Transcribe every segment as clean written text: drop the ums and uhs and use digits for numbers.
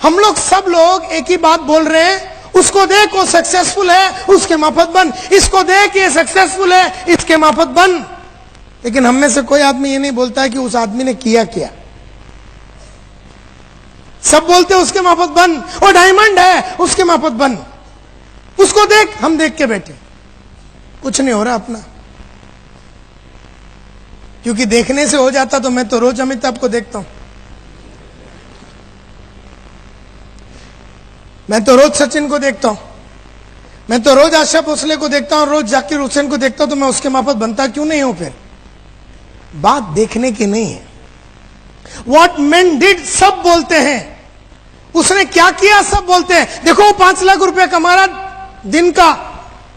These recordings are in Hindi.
हम लोग सब लोग एक ही बात बोल रहे हैं, उसको देख वो सक्सेसफुल है, उसके माफत बन, इसको देख ये सक्सेसफुल है, इसके माफत बन। लेकिन हम में से कोई आदमी ये नहीं बोलता है कि उस आदमी ने किया क्या। सब बोलते हैं उसके माफत बन, वो डायमंड है उसके माफत बन, उसको देख। हम देख के बैठे, कुछ नहीं हो रहा अपना। क्योंकि देखने से हो जाता तो मैं तो रोज अमिताभ को देखता हूं, मैं तो रोज सचिन को देखता हूं, मैं तो रोज आशा भोसले को देखता हूं, रोज जाकिर हुसैन को देखता हूं, तो मैं उसके माफत बनता क्यों नहीं हूं? फिर बात देखने की नहीं है। What men did सब बोलते हैं, उसने क्या किया सब बोलते हैं। देखो वो 5 लाख रुपया कमा रहा दिन का,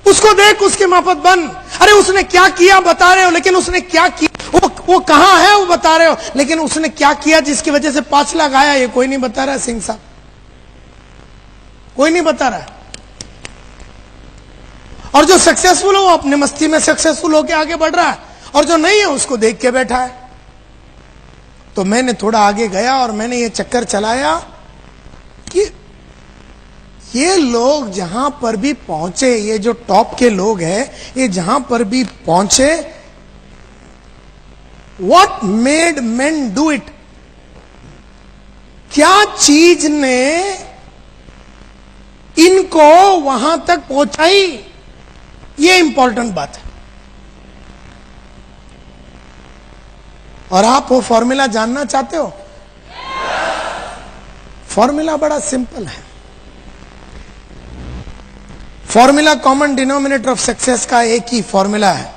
उसको देख उसके माफत बन। अरे उसने क्या किया बता रहे हो, लेकिन उसने क्या किया, वो कहां है वो बता रहे हो, लेकिन उसने क्या किया जिसकी वजह से 5 लाख आया, ये कोई नहीं बता रहा है। सिंह साहब कोई नहीं बता रहा है। और जो सक्सेसफुल है वो अपने मस्ती में सक्सेसफुल होकर आगे बढ़ रहा है, और जो नहीं है उसको देख के बैठा है। तो मैंने थोड़ा आगे गया और मैंने ये चक्कर चलाया कि ये लोग जहां पर भी पहुंचे, ये जो टॉप के लोग हैं, ये जहां पर भी पहुंचे, what made main do it, क्या चीज ने इनको वहां तक पहुंचाई, ये इंपॉर्टेंट बात है। और आप वो फॉर्मूला जानना चाहते हो? फॉर्मूला बड़ा सिंपल है। Formula common denominator of success का एक ही फॉर्मूला है,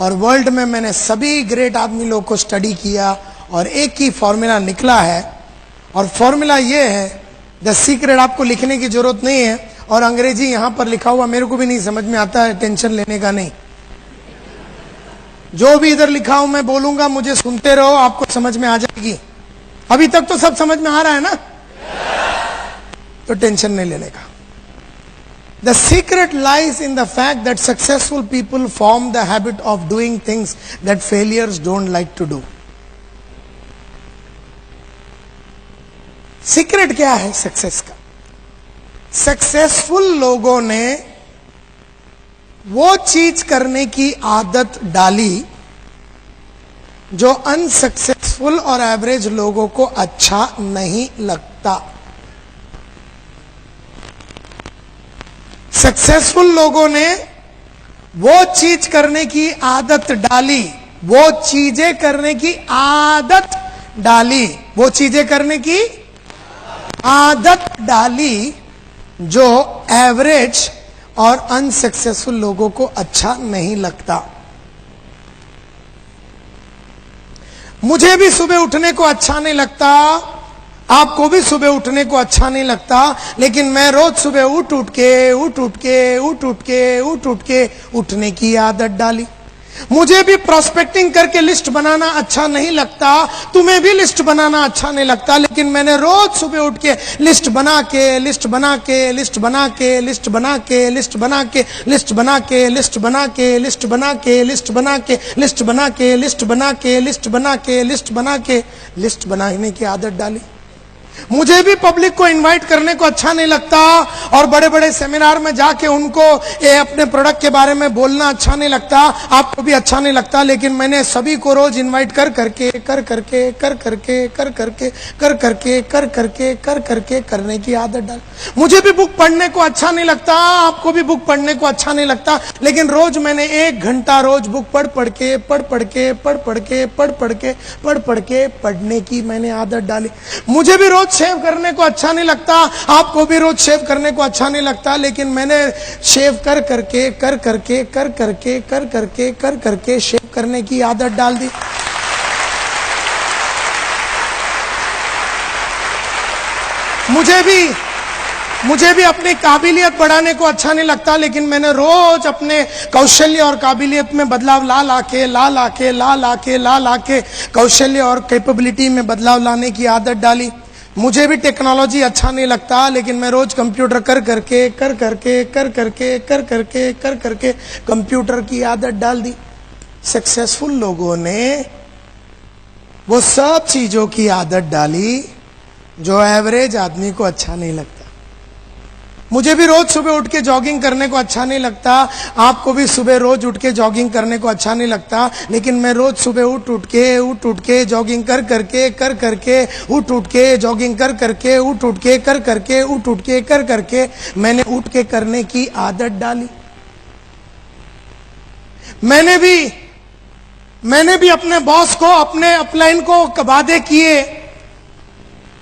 और वर्ल्ड में मैंने सभी ग्रेट आदमी लोगों को स्टडी किया और एक ही फॉर्मूला निकला है। और फॉर्मूला ये है, द सीक्रेट। आपको लिखने की जरूरत नहीं है, और अंग्रेजी यहां पर लिखा हुआ मेरे को भी नहीं समझ में आता है, टेंशन लेने का नहीं। जो भी इधर लिखा हूं मैं बोलूंगा, मुझे सुनते रहो, आपको समझ में आ जाएगी। अभी तक तो सब समझ में आ रहा है ना, तो टेंशन नहीं लेने का। The secret lies in the fact that successful people form the habit of doing things that failures don't like to do. Secret क्या है सक्सेस का? सक्सेसफुल लोगों ने वो चीज करने की आदत डाली जो अनसक्सेसफुल और एवरेज लोगों को अच्छा नहीं लगता। सक्सेसफुल लोगों ने वो चीज करने की आदत डाली, वो चीजें करने की आदत डाली, वो चीजें करने की आदत डाली जो एवरेज और अनसक्सेसफुल लोगों को अच्छा नहीं लगता। मुझे भी सुबह उठने को अच्छा नहीं लगता, आपको भी सुबह उठने को अच्छा नहीं लगता, लेकिन मैं रोज सुबह उठ के उठने की आदत डाली। मुझे भी प्रोस्पेक्टिंग करके लिस्ट बनाना अच्छा नहीं लगता, तुम्हें भी लिस्ट बनाना अच्छा नहीं लगता, लेकिन मैंने रोज सुबह उठ के लिस्ट बना के लिस्ट बना के लिस्ट बना के लिस्ट बना के लिस्ट बना के लिस्ट बना के लिस्ट बना के लिस्ट बना के लिस्ट बना के लिस्ट बना के लिस्ट बना के लिस्ट बना के लिस्ट बना के लिस्ट बनाने की आदत डाली। मुझे भी पब्लिक को इनवाइट करने को अच्छा नहीं लगता, और बड़े बड़े सेमिनार में जाके उनको ये अपने प्रोडक्ट के बारे में बोलना अच्छा नहीं लगता, आपको भी अच्छा नहीं लगता, लेकिन मैंने सभी को रोज इनवाइट कर करके करने की आदत डाल। मुझे भी बुक पढ़ने को अच्छा नहीं लगता, आपको भी बुक पढ़ने को अच्छा नहीं लगता, लेकिन रोज मैंने 1 घंटा रोज बुक पढ़ के पढ़ने की मैंने आदत डाली। मुझे भी रोज शेव करने को अच्छा नहीं लगता, आपको भी रोज शेव करने को अच्छा नहीं लगता, लेकिन मैंने शेव कर करके शेव करने की आदत डाल दी। मुझे भी अपनी काबिलियत बढ़ाने को अच्छा नहीं लगता, लेकिन मैंने रोज अपने कौशल्य और काबिलियत में बदलाव ला के कौशल्य और कैपेबिलिटी में बदलाव लाने की आदत डाली। मुझे भी टेक्नोलॉजी अच्छा नहीं लगता, लेकिन मैं रोज कंप्यूटर कर करके कंप्यूटर की आदत डाल दी। सक्सेसफुल लोगों ने वो सब चीजों की आदत डाली जो एवरेज आदमी को अच्छा नहीं लगता। मुझे भी रोज सुबह उठ के जॉगिंग करने को अच्छा नहीं लगता, आपको भी सुबह रोज उठ के जॉगिंग करने को अच्छा नहीं लगता, लेकिन मैं रोज सुबह उठ के जॉगिंग कर करके उठ के जॉगिंग कर करके उठ के कर करके मैंने उठ के करने की आदत डाली। मैंने भी अपने बॉस को, अपने अपलाइन को वादे किए।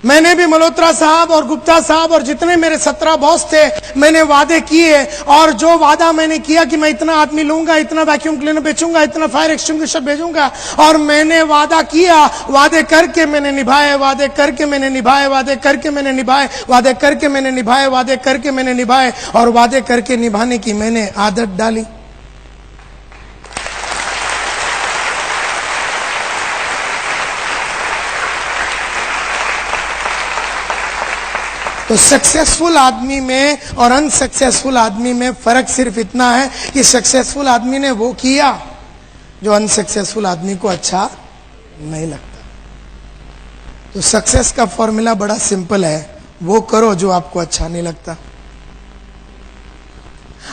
मैंने भी मल्होत्रा साहब और गुप्ता साहब और जितने मेरे 17 बॉस थे, मैंने वादे किए। और जो वादा मैंने किया कि मैं इतना आदमी लूंगा, इतना वैक्यूम क्लीनर बेचूंगा, इतना फायर एक्सटिंग्विशर भेजूंगा, और मैंने वादा किया, वादे करके मैंने निभाए, वादे करके मैंने निभाए, वादे करके मैंने निभाए, वादे करके मैंने निभाए, वादे करके मैंने निभाए, और वादे करके निभाने की मैंने आदत डाली। तो सक्सेसफुल आदमी में और अनसक्सेसफुल आदमी में फर्क सिर्फ इतना है कि सक्सेसफुल आदमी ने वो किया जो अनसक्सेसफुल आदमी को अच्छा नहीं लगता। तो सक्सेस का फॉर्मूला बड़ा सिंपल है, वो करो जो आपको अच्छा नहीं लगता।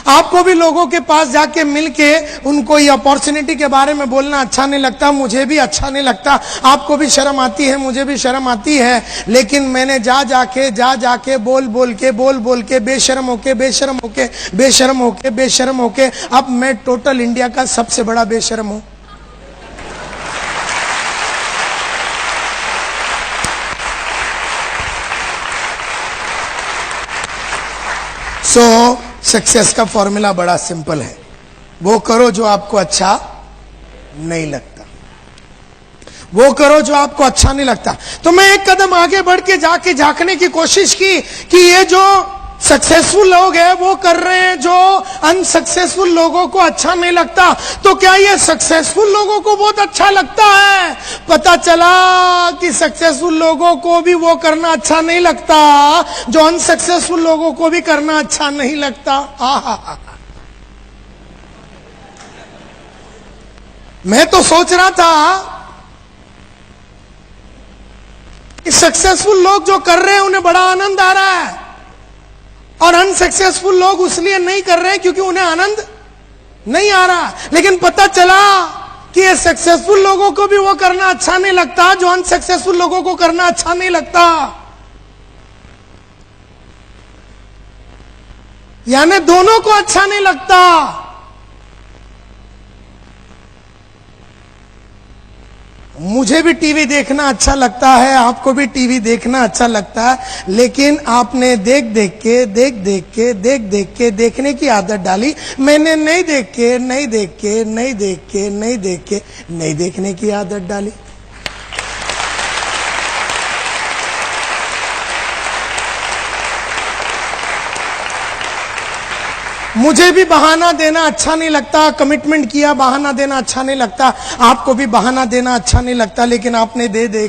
आपको भी लोगों के पास जाके मिलके उनको ये अपॉर्चुनिटी के बारे में बोलना अच्छा नहीं लगता, मुझे भी अच्छा नहीं लगता, आपको भी शर्म आती है, मुझे भी शर्म आती है, लेकिन मैंने जाके बोल के बेशर्म होके अब मैं टोटल इंडिया का सबसे बड़ा बेशर्म हूं। सक्सेस का फॉर्मूला बड़ा सिंपल है, वो करो जो आपको अच्छा नहीं लगता, वो करो जो आपको अच्छा नहीं लगता। तो मैं एक कदम आगे बढ़ के जाके झांकने की कोशिश की कि ये जो सक्सेसफुल लोग हैं वो कर रहे हैं जो अनसक्सेसफुल लोगों को अच्छा नहीं लगता, तो क्या ये सक्सेसफुल लोगों को बहुत अच्छा लगता है? पता चला कि सक्सेसफुल लोगों को भी वो करना अच्छा नहीं लगता जो अनसक्सेसफुल लोगों को भी करना अच्छा नहीं लगता। मैं तो सोच रहा था कि सक्सेसफुल लोग जो कर रहे हैं उन्हें बड़ा आनंद आ रहा है, और अनसक्सेसफुल लोग उसलिए नहीं कर रहे हैं क्योंकि उन्हें आनंद नहीं आ रहा। लेकिन पता चला कि ये सक्सेसफुल लोगों को भी वो करना अच्छा नहीं लगता जो अनसक्सेसफुल लोगों को करना अच्छा नहीं लगता। यानी दोनों को अच्छा नहीं लगता। मुझे भी टीवी देखना अच्छा लगता है, आपको भी टीवी देखना अच्छा लगता है, लेकिन आपने देख देख के देखने की आदत डाली। मैंने नहीं देखने की आदत डाली। मुझे भी बहाना देना अच्छा नहीं लगता, कमिटमेंट किया बहाना देना अच्छा नहीं लगता, आपको भी बहाना देना अच्छा नहीं लगता, लेकिन आपने दे दे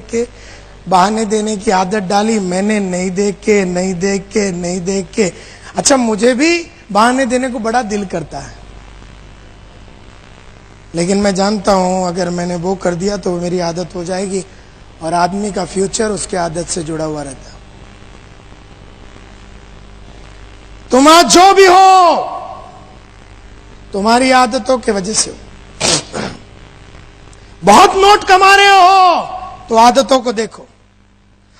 के बहाने देने की आदत डाली। मैंने नहीं देख के। अच्छा, मुझे भी बहाने देने को बड़ा दिल करता है, लेकिन मैं जानता हूं अगर मैंने वो कर दिया तो मेरी आदत हो जाएगी, और आदमी का फ्यूचर उसके आदत से जुड़ा हुआ रहता है। तुम आज जो भी हो तुम्हारी आदतों के वजह से हो। बहुत नोट कमा रहे हो तो आदतों को देखो,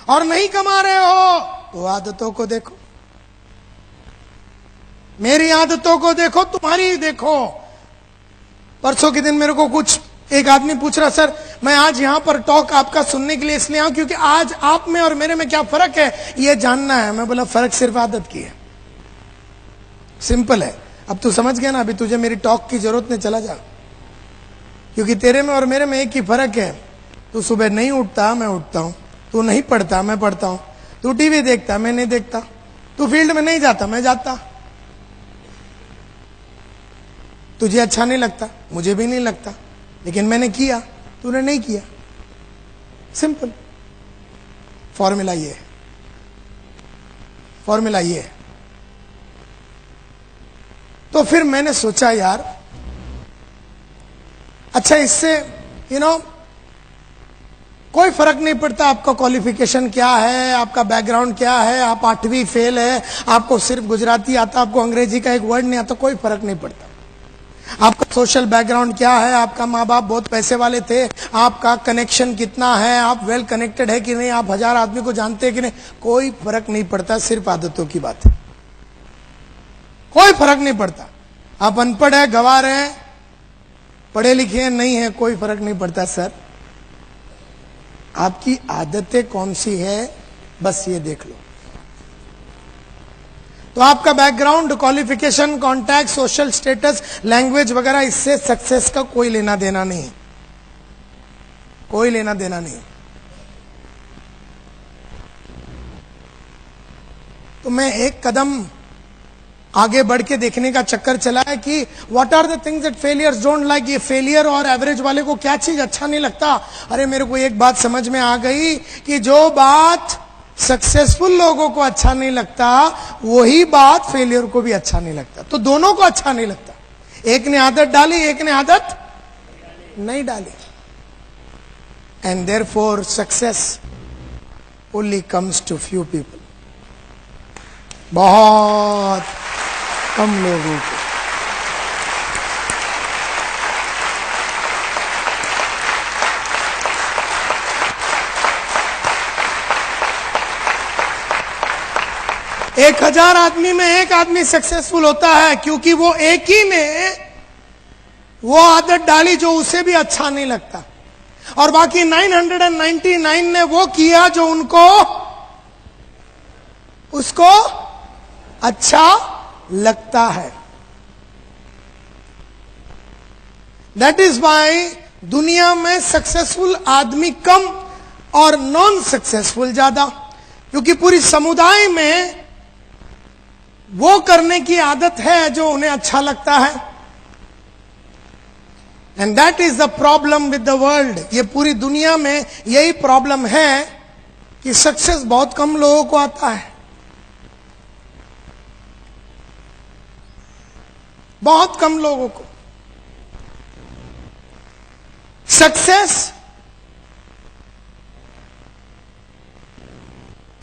और नहीं कमा रहे हो तो आदतों को देखो। मेरी आदतों को देखो, तुम्हारी देखो। परसों के दिन मेरे को एक आदमी पूछ रहा, सर मैं आज यहां पर टॉक आपका सुनने के लिए इसलिए आऊं क्योंकि आज आप में और मेरे में क्या फर्क है ये जानना है। मैं बोला फर्क सिर्फ आदत की है, सिंपल है। अब तू समझ गया ना, अभी तुझे मेरी टॉक की जरूरत नहीं, चला जा, क्योंकि तेरे में और मेरे में एक ही फर्क है। तू सुबह नहीं उठता, मैं उठता हूं। तू नहीं पढ़ता, मैं पढ़ता हूं। तू टीवी देखता, मैं नहीं देखता। तू फील्ड में नहीं जाता, मैं जाता। तुझे अच्छा नहीं लगता, मुझे भी नहीं लगता, लेकिन मैंने किया, तूने नहीं किया। सिंपल फॉर्मूला ये है, फॉर्मूला ये है। तो फिर मैंने सोचा यार, अच्छा इससे कोई फर्क नहीं पड़ता आपका क्वालिफिकेशन क्या है, आपका बैकग्राउंड क्या है, आप 8वीं फेल है, आपको सिर्फ गुजराती आता, आपको अंग्रेजी का एक वर्ड नहीं आता, कोई फर्क नहीं पड़ता। आपका सोशल बैकग्राउंड क्या है, आपका माँ बाप बहुत पैसे वाले थे, आपका कनेक्शन कितना है, आप वेल कनेक्टेड है कि नहीं, आप 1000 आदमी को जानते हैं कि नहीं, कोई फर्क नहीं पड़ता। सिर्फ आदतों की बात है, कोई फर्क नहीं पड़ता। आप अनपढ़ है, गंवार है, पढ़े लिखे हैं, नहीं है, कोई फर्क नहीं पड़ता। सर आपकी आदतें कौन सी है, बस ये देख लो। तो आपका background, qualification, contact, social status, language वगैरह, इससे सक्सेस का कोई लेना देना नहीं, कोई लेना देना नहीं। तो मैं एक कदम आगे बढ़ के देखने का चक्कर चला है कि what are the things that failures don't like. ये फेलियर और एवरेज वाले को क्या चीज अच्छा नहीं लगता। अरे मेरे को एक बात समझ में आ गई कि जो बात सक्सेसफुल लोगों को अच्छा नहीं लगता, वही बात फेलियर को भी अच्छा नहीं लगता। तो दोनों को अच्छा नहीं लगता। एक ने आदत डाली, एक ने आदत नहीं डाली। And therefore success only comes to few people, बहुत कम लोगों को। एक 1000 आदमी में एक आदमी सक्सेसफुल होता है, क्योंकि वो एक ही ने वो आदत डाली जो उसे भी अच्छा नहीं लगता, और बाकी 999 ने वो किया जो उसको अच्छा लगता है। दैट इज वाई दुनिया में सक्सेसफुल आदमी कम और नॉन सक्सेसफुल ज्यादा, क्योंकि पूरी समुदाय में वो करने की आदत है जो उन्हें अच्छा लगता है। And that is the problem with the world. ये पूरी दुनिया में यही प्रॉब्लम है कि सक्सेस बहुत कम लोगों को आता है, बहुत कम लोगों को। Success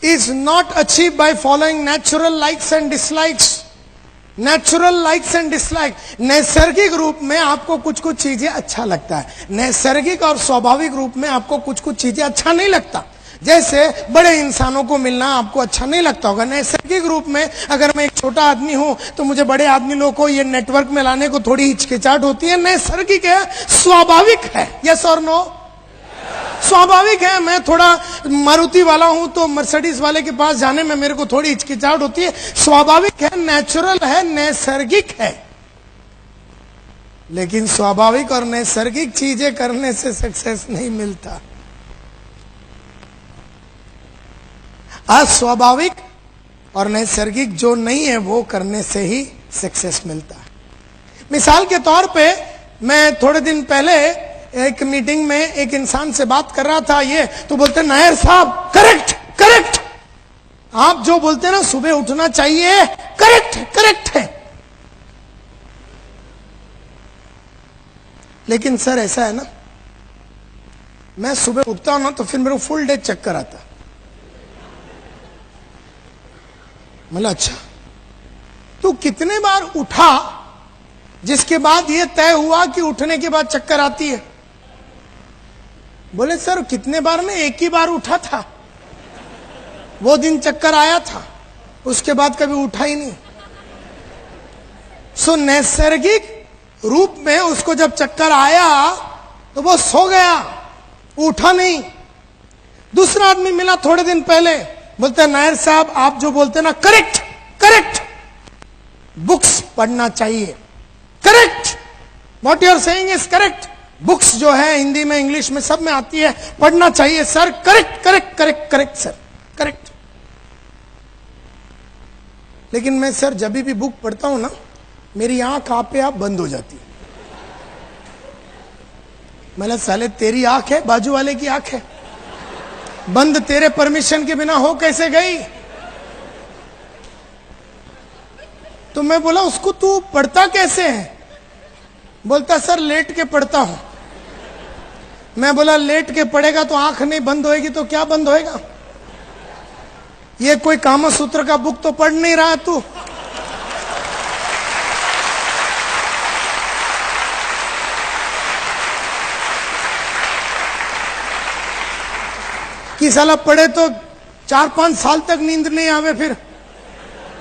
is not achieved by following natural likes and dislikes. Natural likes and dislike, नैसर्गिक रूप में आपको कुछ कुछ चीजें अच्छा लगता है, नैसर्गिक और स्वाभाविक रूप में आपको कुछ कुछ चीजें अच्छा नहीं लगता। जैसे बड़े इंसानों को मिलना आपको अच्छा नहीं लगता होगा। नैसर्गिक रूप में अगर मैं एक छोटा आदमी हूं तो मुझे बड़े आदमी लोगों को ये नेटवर्क में लाने को थोड़ी हिचकिचाहट होती है। नैसर्गिक है, स्वाभाविक है। यस और नो? स्वाभाविक है। मैं थोड़ा मारुति वाला हूं तो मर्सिडीज वाले के पास जाने में मेरे को थोड़ी हिचकिचाहट होती है। स्वाभाविक है, नेचुरल है, नैसर्गिक है। लेकिन स्वाभाविक और नैसर्गिक चीजें करने से सक्सेस नहीं मिलता। अस्वाभाविक और नैसर्गिक जो नहीं है वो करने से ही सक्सेस मिलता है। मिसाल के तौर पे मैं थोड़े दिन पहले एक मीटिंग में एक इंसान से बात कर रहा था, ये तो बोलते नायर साहब करेक्ट करेक्ट, आप जो बोलते हैं ना सुबह उठना चाहिए, करेक्ट करेक्ट है। लेकिन सर ऐसा है ना, मैं सुबह उठता हूं ना तो फिर मेरे को फुल डे चक्कर आता। मतलब अच्छा, तू कितने बार उठा जिसके बाद यह तय हुआ कि उठने के बाद चक्कर आती है? बोले सर कितने बार में, एक ही बार उठा था, वो दिन चक्कर आया था, उसके बाद कभी उठा ही नहीं। सो नैसर्गिक रूप में उसको जब चक्कर आया तो वो सो गया, उठा नहीं। दूसरा आदमी मिला थोड़े दिन पहले, बोलते नायर साहब आप जो बोलते हैं ना करेक्ट करेक्ट, बुक्स पढ़ना चाहिए, correct, what you are saying is correct. Books जो है हिंदी में इंग्लिश में सब में आती है, पढ़ना चाहिए sir, correct correct correct correct sir correct. लेकिन मैं सर जब भी बुक पढ़ता हूं ना मेरी आंख आप पे आप बंद हो जाती है। मतलब साले तेरी आंख है, बाजू वाले की आंख है, बंद तेरे परमिशन के बिना हो कैसे गई? तो मैं बोला उसको तू पढ़ता कैसे है? बोलता सर लेट के पढ़ता हूं। मैं बोला लेट के पढ़ेगा तो आंख नहीं बंद होएगी तो क्या बंद होएगा? ये कोई कामसूत्र का बुक तो पढ़ नहीं रहा तू। कि साला पढ़े तो 4-5 साल तक नींद नहीं आवे, फिर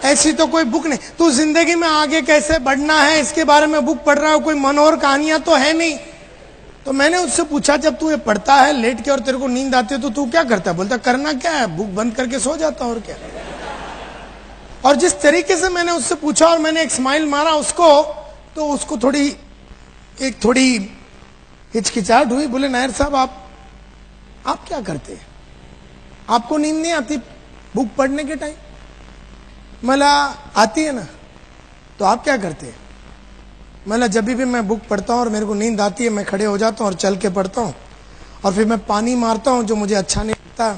ऐसी तो कोई बुक नहीं। तू जिंदगी में आगे कैसे बढ़ना है इसके बारे में बुक पढ़ रहा है, कोई मनोहर कहानियां तो है नहीं। तो मैंने उससे पूछा, जब तू ये पढ़ता है लेट के और तेरे को नींद आती है तो तू क्या करता है? बोलता करना क्या है, बुक बंद करके सो जाता और क्या। और जिस तरीके से मैंने उससे पूछा और मैंने एक स्माइल मारा उसको, तो उसको थोड़ी हिचकिचाहट हुई। बोले नायर साहब आप क्या करते हैं, आपको नींद नहीं आती बुक पढ़ने के टाइम? मला आती है ना, तो आप क्या करते हैं? मला जब भी मैं बुक पढ़ता हूं और मेरे को नींद आती है, मैं खड़े हो जाता हूं और चल के पढ़ता हूं, और फिर मैं पानी मारता हूं जो मुझे अच्छा नहीं लगता,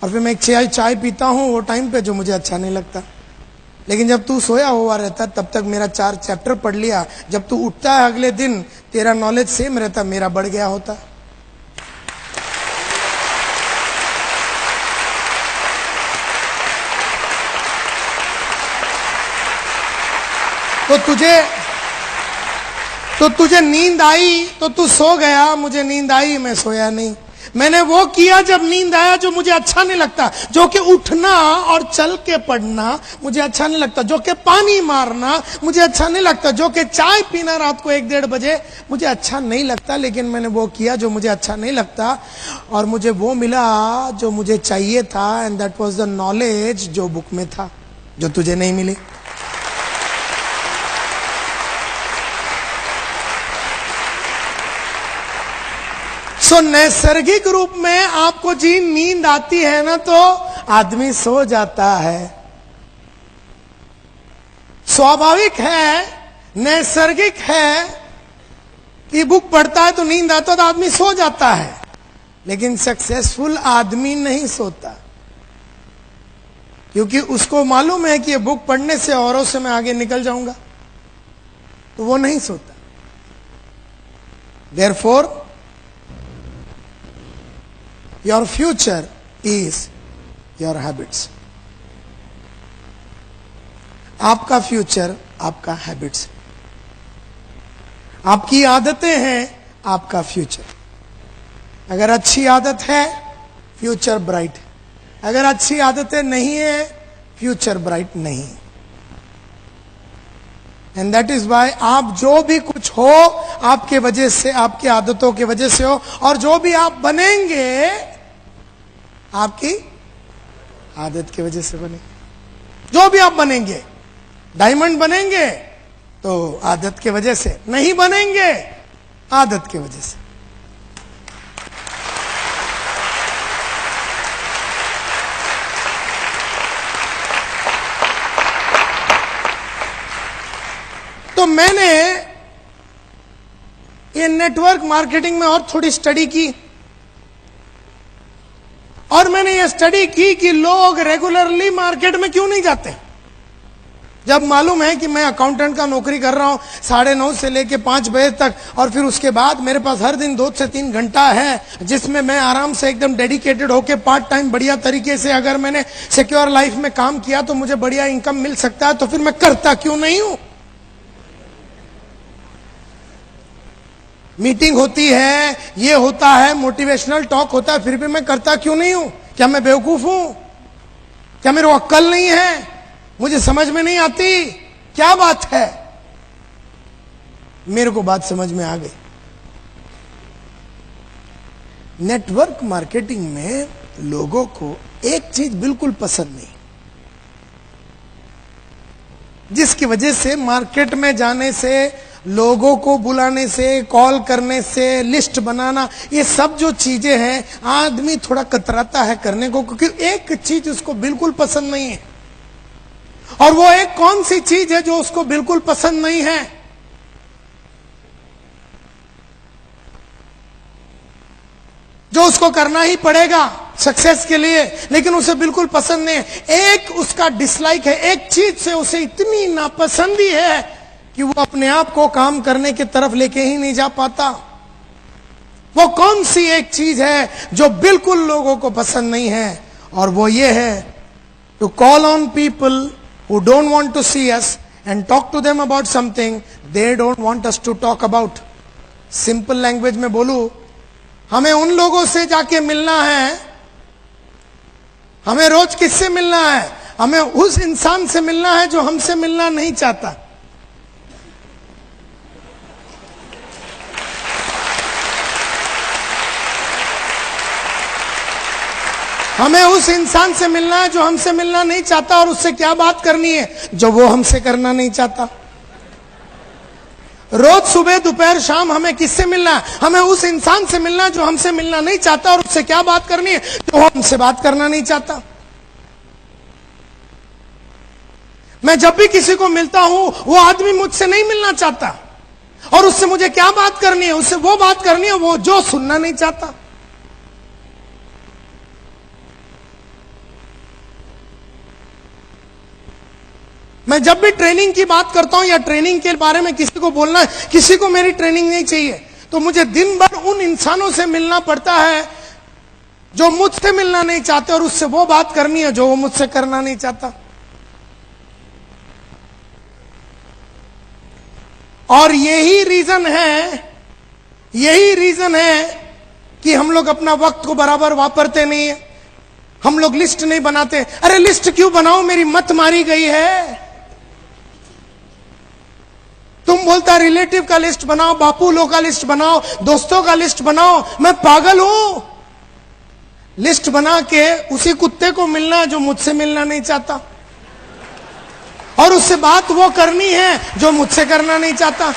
और फिर मैं एक चाय पीता हूं वो टाइम पे जो मुझे अच्छा नहीं लगता। लेकिन जब तू सोया हुआ रहता तब तक मेरा 4 चैप्टर पढ़ लिया। जब तू उठता है अगले दिन तेरा नॉलेज सेम रहता, मेरा बढ़ गया होता। तो तुझे नींद आई तो तू सो गया, मुझे नींद आई मैं सोया नहीं। मैंने वो किया जब नींद आया जो मुझे अच्छा नहीं लगता, जो कि उठना और चल के पढ़ना मुझे अच्छा नहीं लगता, जो कि पानी मारना मुझे अच्छा नहीं लगता, जो कि चाय पीना रात को 1-1:30 बजे मुझे अच्छा नहीं लगता। लेकिन मैंने वो किया जो मुझे अच्छा नहीं लगता, और मुझे वो मिला जो मुझे चाहिए था, and that was the knowledge जो बुक में था, जो तुझे नहीं मिली। सो नैसर्गिक रूप में आपको जी नींद आती है ना तो आदमी सो जाता है। स्वाभाविक है, नैसर्गिक है कि बुक पढ़ता है तो नींद आता है तो आदमी सो जाता है। लेकिन सक्सेसफुल आदमी नहीं सोता, क्योंकि उसको मालूम है कि ये बुक पढ़ने से औरों से मैं आगे निकल जाऊंगा, तो वो नहीं सोता। Therefore, your future is your habits. आपका फ्यूचर आपका हैबिट्स, आपकी आदतें हैं आपका फ्यूचर। अगर अच्छी आदत है फ्यूचर ब्राइट, अगर अच्छी आदतें नहीं है फ्यूचर ब्राइट नहीं। एंड दैट इज वाई आप जो भी कुछ हो आपके वजह से, आपकी आदतों की वजह से हो, और जो भी आप बनेंगे आपकी आदत की वजह से बनेंगे। जो भी आप बनेंगे, डायमंड बनेंगे तो आदत की वजह से, नहीं बनेंगे आदत की वजह से। तो मैंने ये नेटवर्क मार्केटिंग में और थोड़ी स्टडी की, और मैंने ये स्टडी की कि लोग रेगुलरली मार्केट में क्यों नहीं जाते। जब मालूम है कि मैं अकाउंटेंट का नौकरी कर रहा हूं 9:30 से लेके 5 बजे तक, और फिर उसके बाद मेरे पास हर दिन 2 से 3 घंटा है जिसमें मैं आराम से एकदम डेडिकेटेड होके पार्ट टाइम बढ़िया तरीके से अगर मैंने सिक्योर लाइफ में काम किया तो मुझे बढ़िया इनकम मिल सकता है, तो फिर मैं करता क्यों नहीं हूं। मीटिंग होती है, ये होता है, मोटिवेशनल टॉक होता है, फिर भी मैं करता क्यों नहीं हूं। क्या मैं बेवकूफ हूं? क्या मेरे को अक्ल नहीं है? मुझे समझ में नहीं आती? क्या बात है? मेरे को बात समझ में आ गई। नेटवर्क मार्केटिंग में लोगों को एक चीज बिल्कुल पसंद नहीं, जिसकी वजह से मार्केट में जाने से, लोगों को बुलाने से, कॉल करने से, लिस्ट बनाना, ये सब जो चीजें हैं आदमी थोड़ा कतराता है करने को, क्योंकि एक चीज उसको बिल्कुल पसंद नहीं है। और वो एक कौन सी चीज है जो उसको बिल्कुल पसंद नहीं है? जो उसको करना ही पड़ेगा सक्सेस के लिए, लेकिन उसे बिल्कुल पसंद नहीं है। एक उसका डिसलाइक है, एक चीज से उसे इतनी नापसंदी है कि वो अपने आप को काम करने की तरफ लेके ही नहीं जा पाता। वो कौन सी एक चीज है जो बिल्कुल लोगों को पसंद नहीं है, और वो ये है to call on people who don't want to see us and talk to them about something they don't want us to talk about. Simple language में बोलूं, हमें उन लोगों से जाके मिलना है। हमें रोज किससे मिलना है? हमें उस इंसान से मिलना है जो हमसे मिलना नहीं चाहता। हमें उस इंसान से मिलना है जो हमसे मिलना नहीं चाहता, और उससे क्या बात करनी है जो वो हमसे करना नहीं चाहता। रोज सुबह दोपहर शाम हमें किससे मिलना है? हमें उस इंसान से मिलना है जो हमसे मिलना नहीं चाहता, और उससे क्या बात करनी है जो वो हमसे बात करना नहीं चाहता। मैं जब भी किसी को मिलता हूं, वो आदमी मुझसे नहीं मिलना चाहता, और उससे मुझे क्या बात करनी है? उससे वो बात करनी है वो जो सुनना नहीं चाहता। मैं जब भी ट्रेनिंग की बात करता हूं या ट्रेनिंग के बारे में किसी को बोलना है, किसी को मेरी ट्रेनिंग नहीं चाहिए, तो मुझे दिन भर उन इंसानों से मिलना पड़ता है जो मुझसे मिलना नहीं चाहते, और उससे वो बात करनी है जो वो मुझसे करना नहीं चाहता। और यही रीजन है कि हम लोग अपना वक्त को बराबर वापरते नहीं है। हम लोग लिस्ट नहीं बनाते। अरे लिस्ट क्यों बनाओ, मेरी मत मारी गई है। तुम बोलता रिलेटिव का लिस्ट बनाओ, बापू लोग का लिस्ट बनाओ, दोस्तों का लिस्ट बनाओ। मैं पागल हूं? लिस्ट बना के उसी कुत्ते को मिलना जो मुझसे मिलना नहीं चाहता, और उससे बात वो करनी है जो मुझसे करना नहीं चाहता।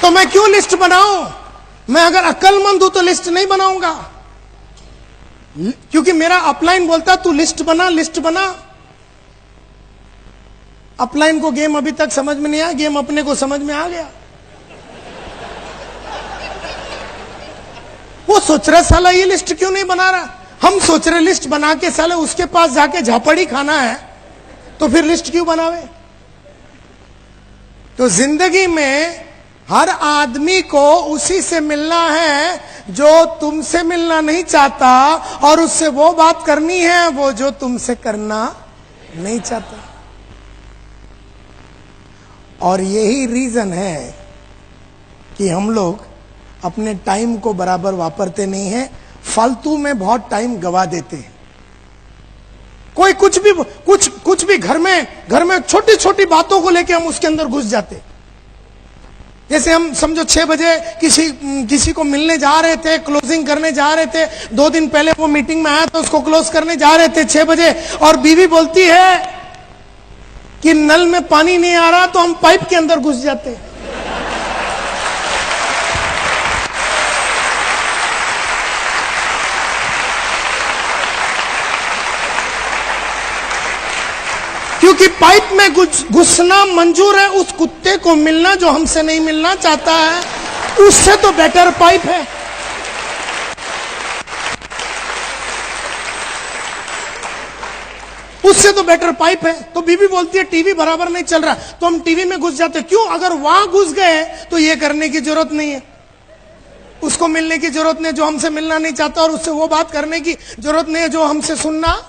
तो मैं क्यों लिस्ट बनाऊं? मैं अगर अक्लमंद हूं तो लिस्ट नहीं बनाऊंगा, क्योंकि मेरा अपलाइन बोलता तू लिस्ट बना, लिस्ट बना। अपलाइन को गेम अभी तक समझ में नहीं आया, गेम अपने को समझ में आ गया। वो सोच रहा साला ये लिस्ट क्यों नहीं बना रहा। हम सोच रहे लिस्ट बना के साले उसके पास जाके झापड़ी खाना है, तो फिर लिस्ट क्यों बनावे। तो जिंदगी में हर आदमी को उसी से मिलना है जो तुमसे मिलना नहीं चाहता, और उससे वो बात करनी है वो जो तुमसे करना नहीं चाहता। और यही रीजन है कि हम लोग अपने टाइम को बराबर वापरते नहीं हैं, फालतू में बहुत टाइम गवा देते हैं। कोई कुछ भी घर में छोटी छोटी बातों को लेके हम उसके अंदर घुस जाते। जैसे हम समझो 6 बजे किसी को मिलने जा रहे थे, क्लोजिंग करने जा रहे थे, 2 दिन पहले वो मीटिंग में आया तो उसको क्लोज करने जा रहे थे 6 बजे, और बीवी बोलती है कि नल में पानी नहीं आ रहा, तो हम पाइप के अंदर घुस जाते। क्योंकि पाइप में घुसना मंजूर है, उस कुत्ते को मिलना जो हमसे नहीं मिलना चाहता है, उससे तो बेटर पाइप है। उससे तो बेटर पाइप है। तो बीवी बोलती है टीवी बराबर नहीं चल रहा, तो हम टीवी में घुस जाते। क्यों? अगर वहां घुस गए तो ये करने की जरूरत नहीं है, उसको मिलने की जरूरत नहीं जो हमसे मिलना नहीं चाहता, और उससे वो बात करने की जरूरत नहीं है जो हमसे सुनना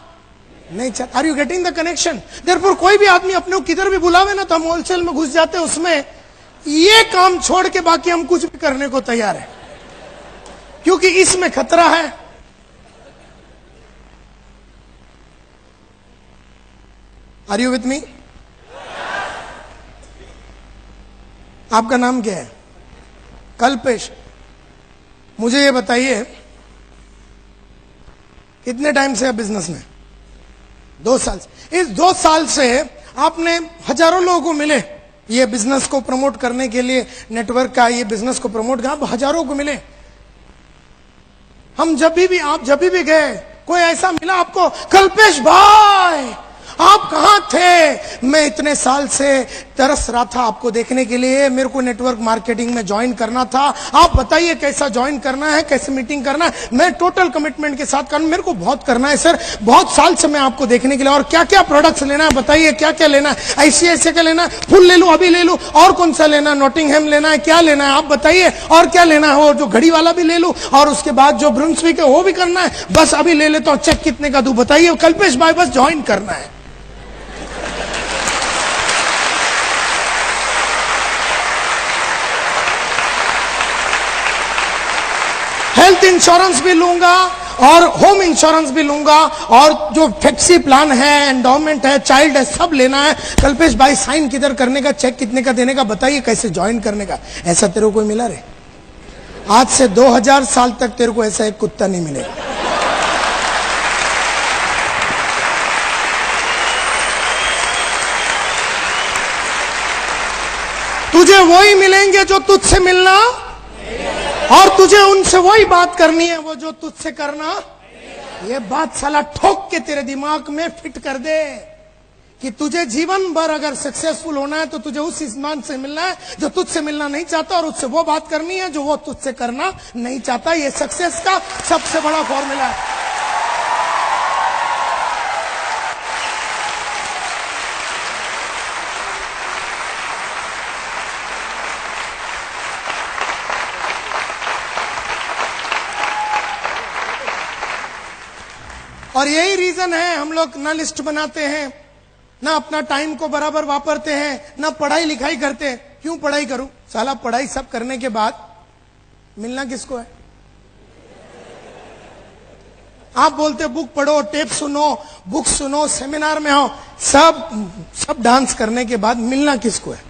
नहीं चाहता। Are you getting the connection? Therefore कोई भी आदमी अपने को किधर भी बुलावे ना, तो हम होलसेल में घुस जाते हैं उसमें। ये काम छोड़ के बाकी हम कुछ भी करने को तैयार है, क्योंकि इसमें खतरा है। Are you with me? आपका नाम क्या है? कल्पेश। मुझे ये बताइए, कितने टाइम से आप बिजनेस में? 2 साल से। इस 2 साल से आपने हजारों लोगों को मिले, ये बिजनेस को प्रमोट करने के लिए, नेटवर्क का ये बिजनेस को प्रमोट कर, आप हजारों को मिले। आप जब भी गए, कोई ऐसा मिला आपको, कल्पेश भाई आप कहां थे? मैं इतने साल से तरस रहा था आपको देखने के लिए, मेरे को नेटवर्क मार्केटिंग में ज्वाइन करना था। आप बताइए कैसा ज्वाइन करना है, कैसे मीटिंग करना है। मैं टोटल कमिटमेंट के साथ करना, मेरे को बहुत करना है सर, बहुत साल से मैं आपको देखने के लिए। और क्या क्या प्रोडक्ट्स लेना है बताइए, क्या क्या लेना है? ICICI का लेना है, फुल ले लूं, अभी ले लूं, और कौन सा लेना है? नॉटिंघम लेना है, क्या लेना है आप बताइए? और क्या लेना है? वो जो घड़ी वाला भी ले लूं, और उसके बाद जो ब्रुंसविक है वो भी करना है। बस अभी ले लेता हूं, चेक कितने का दूं बताइए? कल्पेश भाई बस ज्वाइन करना है। हेल्थ इंश्योरेंस भी लूंगा और होम इंश्योरेंस भी लूंगा, और जो फ्लेक्सी प्लान है, एंडोमेंट है, चाइल्ड है, सब लेना है। कल्पेश भाई साइन किधर करने का, चेक कितने का देने का बताइए, कैसे ज्वाइन करने का? ऐसा तेरे को कोई मिला रे? आज से 2000 साल तक तेरे को ऐसा एक कुत्ता नहीं मिलेगा। तुझे वही मिलेंगे जो तुझसे मिलना, और तुझे उनसे वही बात करनी है वो जो तुझसे करना। ये बात साला ठोक के तेरे दिमाग में फिट कर दे कि तुझे जीवन भर अगर सक्सेसफुल होना है तो तुझे उस इंसान से मिलना है जो तुझसे मिलना नहीं चाहता, और उससे वो बात करनी है जो वो तुझसे करना नहीं चाहता। ये सक्सेस का सबसे बड़ा फॉर्मूला है। और यही रीजन है हम लोग ना लिस्ट बनाते हैं, ना अपना टाइम को बराबर वापरते हैं, ना पढ़ाई लिखाई करते हैं। क्यों पढ़ाई करूं? साला पढ़ाई सब करने के बाद मिलना किसको है? आप बोलते बुक पढ़ो, टेप सुनो, बुक सुनो, सेमिनार में हो, सब डांस करने के बाद मिलना किसको है?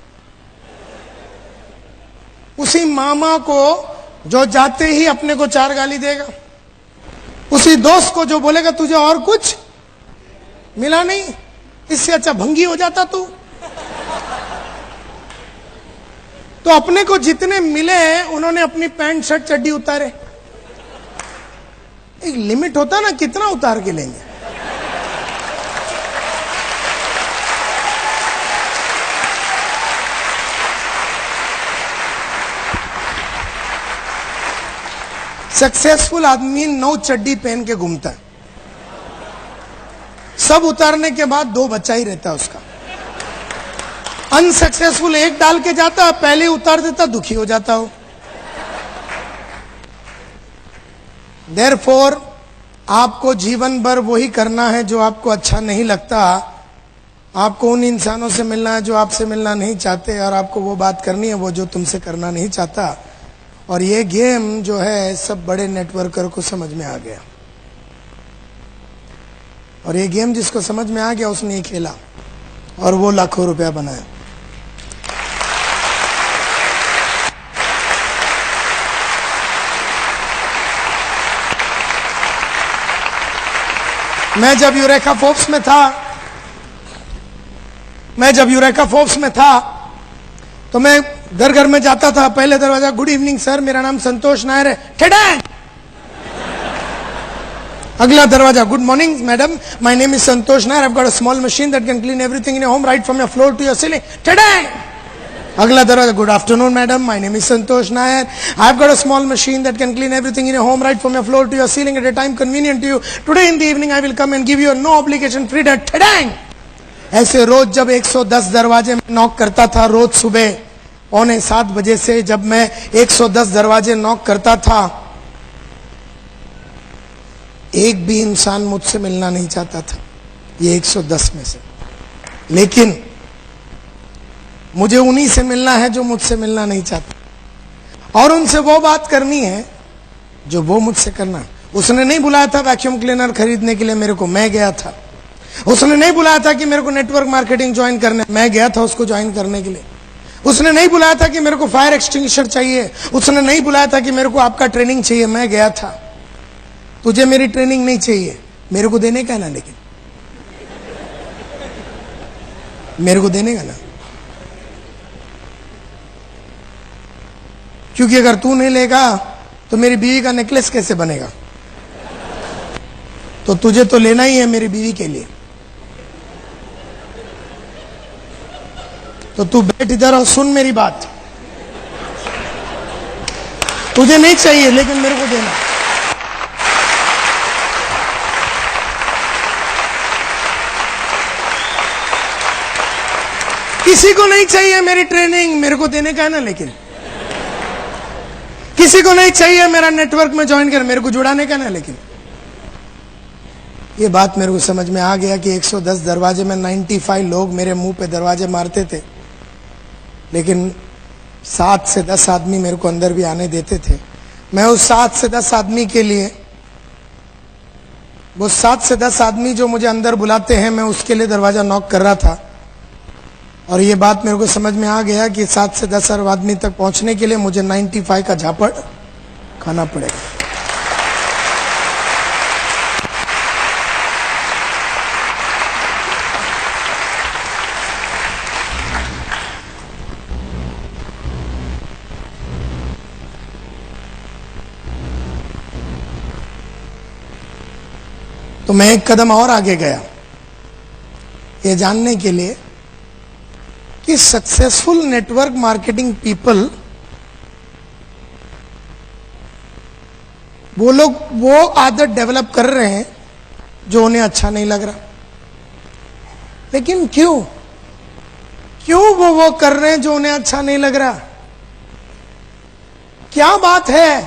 उसी मामा को जो जाते ही अपने को 4 गाली देगा, उसी दोस्त को जो बोलेगा तुझे और कुछ मिला नहीं, इससे अच्छा भंगी हो जाता तू। तो अपने को जितने मिले उन्होंने अपनी पैंट शर्ट चड्डी उतारे। एक लिमिट होता ना, कितना उतार के लेंगे? सक्सेसफुल आदमी 9 चड्डी पहन के घूमता है, सब उतारने के बाद 2 बचा ही रहता है उसका। अनसक्सेसफुल 1 डाल के जाता, पहले उतार देता, दुखी हो जाता हो। देयरफॉर आपको जीवन भर वही करना है जो आपको अच्छा नहीं लगता। आपको उन इंसानों से मिलना है जो आपसे मिलना नहीं चाहते, और आपको वो बात करनी है वो जो तुमसे करना नहीं चाहता। और ये गेम जो है सब बड़े नेटवर्कर को समझ में आ गया, और ये गेम जिसको समझ में आ गया उसने ही खेला, और वो लाखों रुपया बनाया। मैं जब यूरेका फोर्ब्स में था तो मैं घर घर में जाता था। पहले दरवाजा, गुड इवनिंग सर, मेरा नाम संतोष नायर है। ठेडैंग! अगला दरवाजा, good morning madam, my name is Santosh Nair, I have got a small machine that can clean everything in your home right from your floor to your ceiling. ठेडैंग! अगला दरवाजा, good afternoon madam, my name is Santosh Nair, I have got a small machine that can clean everything in your home right from your floor to your ceiling at a time convenient to you. Today in the evening I will come and give you no obligation free date. ठेडैंग! ऐसे रोज जब 110 दरवाजे में नॉक करता था, रोज सुबह 6:45 बजे से जब मैं 110 दरवाजे नॉक करता था, एक भी इंसान मुझसे मिलना नहीं चाहता था, ये 110 में से। लेकिन मुझे उन्हीं से मिलना है जो मुझसे मिलना नहीं चाहता, और उनसे वो बात करनी है जो वो मुझसे करना। उसने नहीं बुलाया था वैक्यूम क्लीनर खरीदने के लिए मेरे को, मैं गया था। उसने नहीं बुलाया था कि मेरे को नेटवर्क मार्केटिंग ज्वाइन करने, मैं गया था उसको ज्वाइन करने के लिए। उसने नहीं बुलाया था कि मेरे को फायर एक्सटिंग्विशर चाहिए, उसने नहीं बुलाया था कि मेरे को आपका ट्रेनिंग चाहिए, मैं गया था। तुझे मेरी ट्रेनिंग नहीं चाहिए, मेरे को देने का ना, लेकिन मेरे को देने का ना, क्योंकि अगर तू नहीं लेगा तो मेरी बीवी का नेकलेस कैसे बनेगा? तो तुझे तो लेना ही है मेरी बीवी के लिए। तो तू बैठ इधर और सुन मेरी बात। तुझे नहीं चाहिए लेकिन मेरे को देना। किसी को नहीं चाहिए मेरी ट्रेनिंग, मेरे को देने का है ना। लेकिन किसी को नहीं चाहिए मेरा नेटवर्क में ज्वाइन कर, मेरे को जुड़ाने का ना। लेकिन ये बात मेरे को समझ में आ गया कि 110 दरवाजे में 95 लोग मेरे मुंह पे दरवाजे मारते थे, लेकिन 7 से 10 आदमी मेरे को अंदर भी आने देते थे। मैं उस 7 से 10 आदमी के लिए, वो 7 से 10 आदमी जो मुझे अंदर बुलाते हैं, मैं उसके लिए दरवाजा नॉक कर रहा था। और ये बात मेरे को समझ में आ गया कि 7 से 10 आदमी तक पहुंचने के लिए मुझे 95 का झापड़ खाना पड़ेगा। तो मैं एक कदम और आगे गया, ये जानने के लिए कि सक्सेसफुल नेटवर्क मार्केटिंग पीपल, वो लोग वो आदत डेवलप कर रहे हैं जो उन्हें अच्छा नहीं लग रहा। लेकिन क्यों वो कर रहे हैं जो उन्हें अच्छा नहीं लग रहा? क्या बात है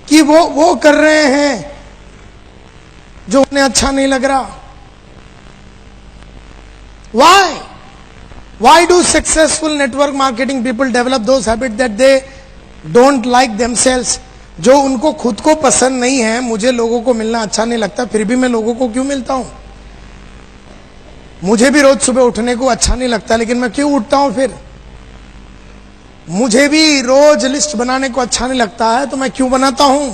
कि वो कर रहे हैं जो उन्हें अच्छा नहीं लग रहा? Why do successful network marketing people develop those habits that they don't like themselves? जो उनको खुद को पसंद नहीं है। मुझे लोगों को मिलना अच्छा नहीं लगता, फिर भी मैं लोगों को क्यों मिलता हूं? मुझे भी रोज सुबह उठने को अच्छा नहीं लगता, लेकिन मैं क्यों उठता हूं? फिर मुझे भी रोज लिस्ट बनाने को अच्छा नहीं लगता है, तो मैं क्यों बनाता हूं?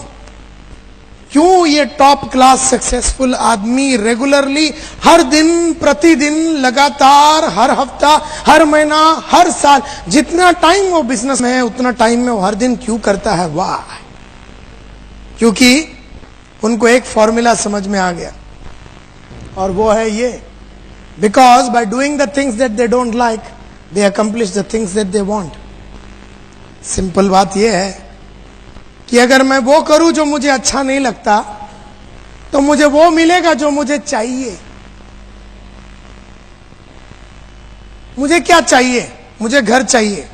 क्यों ये टॉप क्लास सक्सेसफुल आदमी रेगुलरली, हर दिन, प्रतिदिन, लगातार, हर हफ्ता, हर महीना, हर साल, जितना टाइम वो बिजनेस में है उतना टाइम में वो हर दिन क्यों करता है? वाह! क्योंकि उनको एक फॉर्मूला समझ में आ गया, और वो है ये: because by doing the things that they don't like, they accomplish the things that they want. Simple बात ये है कि अगर मैं वो करूं जो मुझे अच्छा नहीं लगता, तो मुझे वो मिलेगा जो मुझे चाहिए। मुझे क्या चाहिए? मुझे घर चाहिए,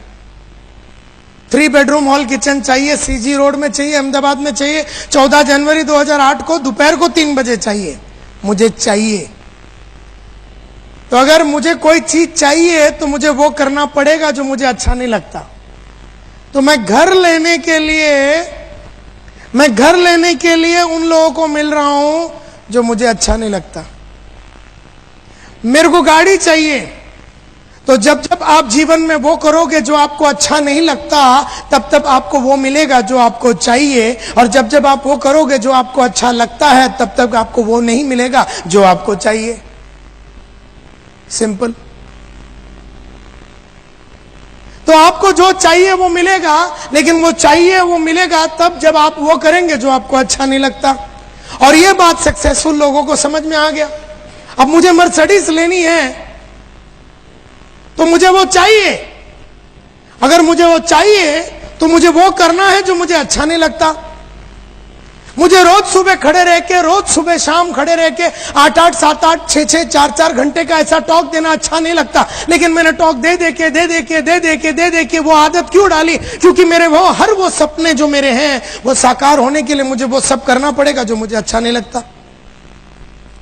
3 बेडरूम हॉल किचन चाहिए, सीजी रोड में चाहिए, अहमदाबाद में चाहिए, 14 जनवरी 2008 को दोपहर को 3 बजे चाहिए। मुझे चाहिए। तो अगर मुझे कोई चीज चाहिए तो मुझे वो करना पड़ेगा जो मुझे अच्छा नहीं लगता। तो मैं घर लेने के लिए उन लोगों को मिल रहा हूं जो मुझे अच्छा नहीं लगता। मेरे को गाड़ी चाहिए, तो जब जब आप जीवन में वो करोगे जो आपको अच्छा नहीं लगता, तब तब आपको वो मिलेगा जो आपको चाहिए। और जब जब आप वो करोगे जो आपको अच्छा लगता है, तब तक आपको वो नहीं मिलेगा जो आपको चाहिए। सिंपल। तो आपको जो चाहिए वो मिलेगा, लेकिन वो चाहिए वो मिलेगा तब जब आप वो करेंगे जो आपको अच्छा नहीं लगता। और ये बात सक्सेसफुल लोगों को समझ में आ गया। अब मुझे मर्सिडीज लेनी है तो मुझे वो चाहिए। अगर मुझे वो चाहिए तो मुझे वो करना है जो मुझे अच्छा नहीं लगता। मुझे रोज सुबह खड़े रह के, रोज सुबह शाम खड़े रह के 8-8, 7-8, 6-6, 4-4 घंटे का ऐसा टॉक देना अच्छा नहीं लगता। लेकिन मैंने टॉक दे दे के वो आदत क्यों डाली? क्योंकि मेरे हर वो सपने जो मेरे हैं वो साकार होने के लिए मुझे वो सब करना पड़ेगा जो मुझे अच्छा नहीं लगता।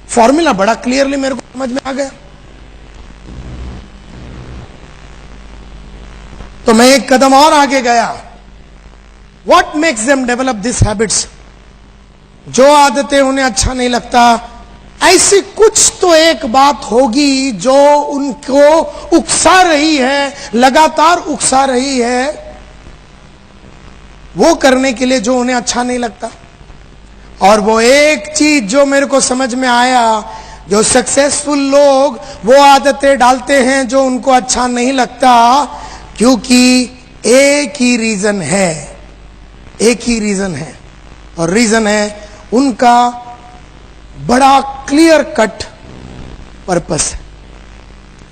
फॉर्मूला बड़ा क्लियरली मेरे को समझ में आ गया। तो मैं एक कदम और आगे गया। What makes them develop these habits? जो आदतें उन्हें अच्छा नहीं लगता, ऐसी कुछ तो एक बात होगी जो उनको उकसा रही है, लगातार उकसा रही है वो करने के लिए जो उन्हें अच्छा नहीं लगता। और वो एक चीज जो मेरे को समझ में आया, जो सक्सेसफुल लोग वो आदतें डालते हैं जो उनको अच्छा नहीं लगता, क्योंकि एक ही रीजन है, और रीजन है उनका बड़ा क्लियर कट पर्पस है।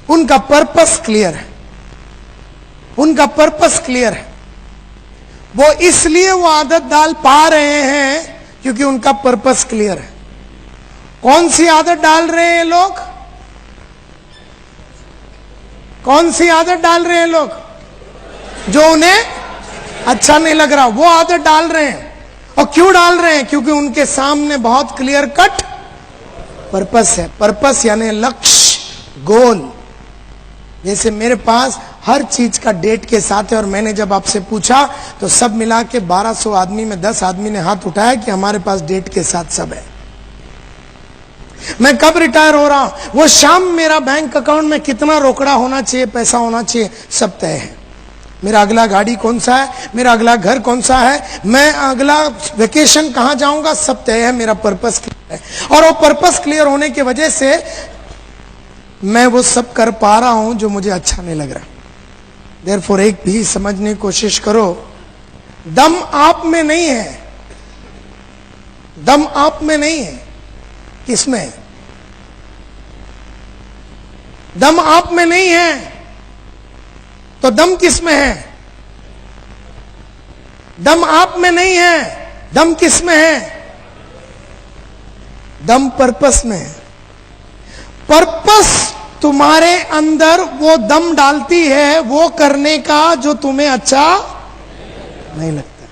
उनका पर्पस क्लियर है, उनका पर्पस क्लियर है। वो इसलिए वो आदत डाल पा रहे हैं क्योंकि उनका पर्पस क्लियर है। कौन सी आदत डाल रहे हैं लोग? कौन सी आदत डाल रहे हैं लोग? जो उन्हें अच्छा नहीं लग रहा, वो आदत डाल रहे हैं। और क्यों डाल रहे हैं? क्योंकि उनके सामने बहुत क्लियर कट पर्पस है। पर्पस यानी लक्ष्य, गोल। जैसे मेरे पास हर चीज का डेट के साथ है, और मैंने जब आपसे पूछा तो सब मिला के 1200 आदमी में 10 आदमी ने हाथ उठाया कि हमारे पास डेट के साथ सब है। मैं कब रिटायर हो रहा हूं, वो शाम मेरा बैंक अकाउंट में कितना रोकड़ा होना चाहिए, पैसा होना चाहिए, सब तय है। मेरा अगला गाड़ी कौन सा है, मेरा अगला घर कौन सा है, मैं अगला वेकेशन कहां जाऊंगा, सब तय है। मेरा पर्पस क्लियर है, और वो पर्पस क्लियर होने की वजह से मैं वो सब कर पा रहा हूं जो मुझे अच्छा नहीं लग रहा। देयरफॉर एक भी समझने की कोशिश करो, दम आप में नहीं है, दम आप में नहीं है, किसमें है? दम आप में नहीं है तो दम किसमें है? दम आप में नहीं है, दम किसमें है? दम पर्पस में है। पर्पस तुम्हारे अंदर वो दम डालती है वो करने का जो तुम्हें अच्छा नहीं लगता।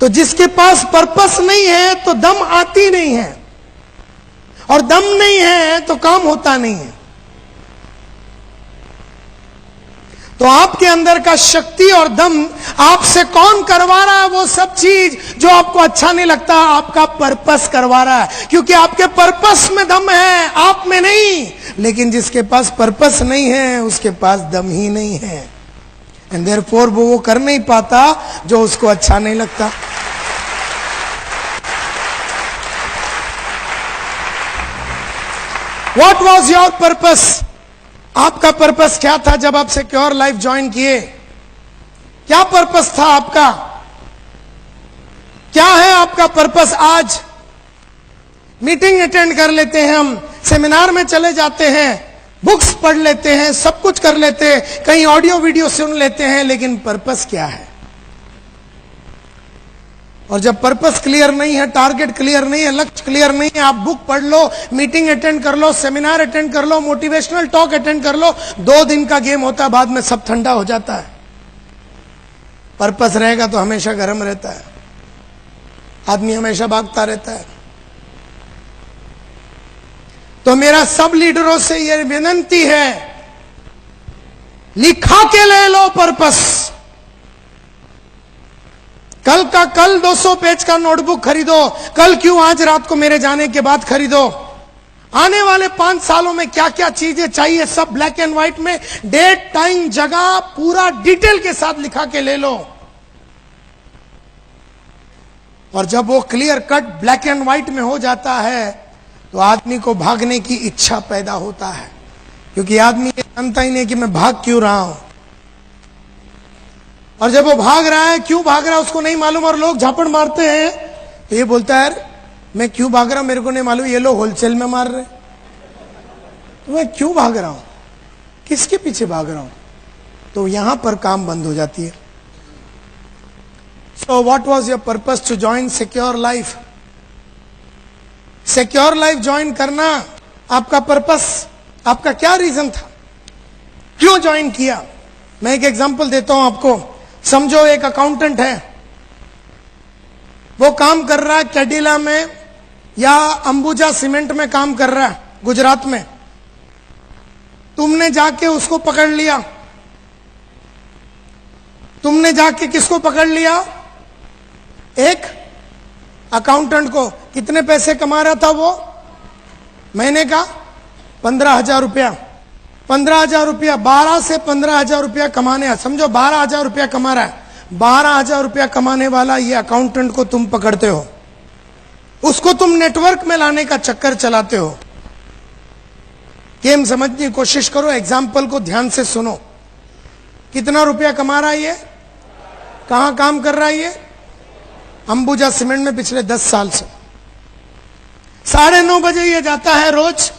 तो जिसके पास पर्पस नहीं है तो दम आती नहीं है, और दम नहीं है तो काम होता नहीं है। तो आपके अंदर का शक्ति और दम आपसे कौन करवा रहा है? वो सब चीज जो आपको अच्छा नहीं लगता, आपका पर्पस करवा रहा है। क्योंकि आपके पर्पस में दम है, आप में नहीं। लेकिन जिसके पास पर्पस नहीं है उसके पास दम ही नहीं है, एंड देयरफॉर वो कर नहीं पाता जो उसको अच्छा नहीं लगता। What was your purpose? आपका पर्पस क्या था जब आप सिक्योर लाइफ ज्वाइन किए? क्या पर्पस था आपका? क्या है आपका पर्पस? आज मीटिंग अटेंड कर लेते हैं, हम सेमिनार में चले जाते हैं, बुक्स पढ़ लेते हैं, सब कुछ कर लेते हैं, कहीं ऑडियो वीडियो सुन लेते हैं, लेकिन पर्पस क्या है? और जब पर्पस क्लियर नहीं है, टारगेट क्लियर नहीं है, लक्ष्य क्लियर नहीं है, आप बुक पढ़ लो, मीटिंग अटेंड कर लो, सेमिनार अटेंड कर लो, मोटिवेशनल टॉक अटेंड कर लो, 2 दिन का गेम होता है, बाद में सब ठंडा हो जाता है। पर्पस रहेगा तो हमेशा गर्म रहता है, आदमी हमेशा भागता रहता है। तो मेरा सब लीडरों से यह विनती है, लिखा के ले लो पर्पस। कल का कल 200 पेज का नोटबुक खरीदो, कल क्यों आज रात को मेरे जाने के बाद खरीदो। आने वाले 5 सालों में क्या क्या चीजें चाहिए, सब ब्लैक एंड व्हाइट में, डेट, टाइम, जगह पूरा डिटेल के साथ लिखा के ले लो। और जब वो clear cut black and white में हो जाता है तो आदमी को भागने की इच्छा पैदा होता है, क्योंकि आदमी ये जानता ही नहीं कि मैं भाग क्यों रहा हूं। और जब वो भाग रहा है, क्यों भाग रहा है उसको नहीं मालूम, और लोग झापड़ मारते हैं तो ये बोलता है यार मैं क्यों भाग रहा हूं मेरे को नहीं मालूम, ये लोग होलसेल में मार रहे, तो मैं क्यों भाग रहा हूं, किसके पीछे भाग रहा हूं। तो यहां पर काम बंद हो जाती है। So what was your purpose to join Secure Life? Secure Life join करना आपका पर्पस, आपका क्या रीजन था, क्यों ज्वाइन किया? मैं एक एग्जांपल देता हूं आपको। समझो एक अकाउंटेंट है, वो काम कर रहा है कैडिला में या अंबुजा सीमेंट में काम कर रहा है गुजरात में। तुमने जाके उसको पकड़ लिया, तुमने जाके किसको पकड़ लिया? एक अकाउंटेंट को। कितने पैसे कमा रहा था वो महीने का? 15,000 रुपया। 15,000 रुपया, 12 से 15,000 रुपया कमाने, समझो 12,000 रुपया कमा रहा है। 12,000 रुपया कमाने वाला ये अकाउंटेंट को तुम पकड़ते हो, उसको तुम नेटवर्क में लाने का चक्कर चलाते हो। गेम समझने की कोशिश करो, एग्जाम्पल को ध्यान से सुनो। कितना रुपया कमा रहा है ये? कहां काम कर रहा है ये? अंबुजा सीमेंट में पिछले 10 साल से। 9:30 बजे ये जाता है रोज,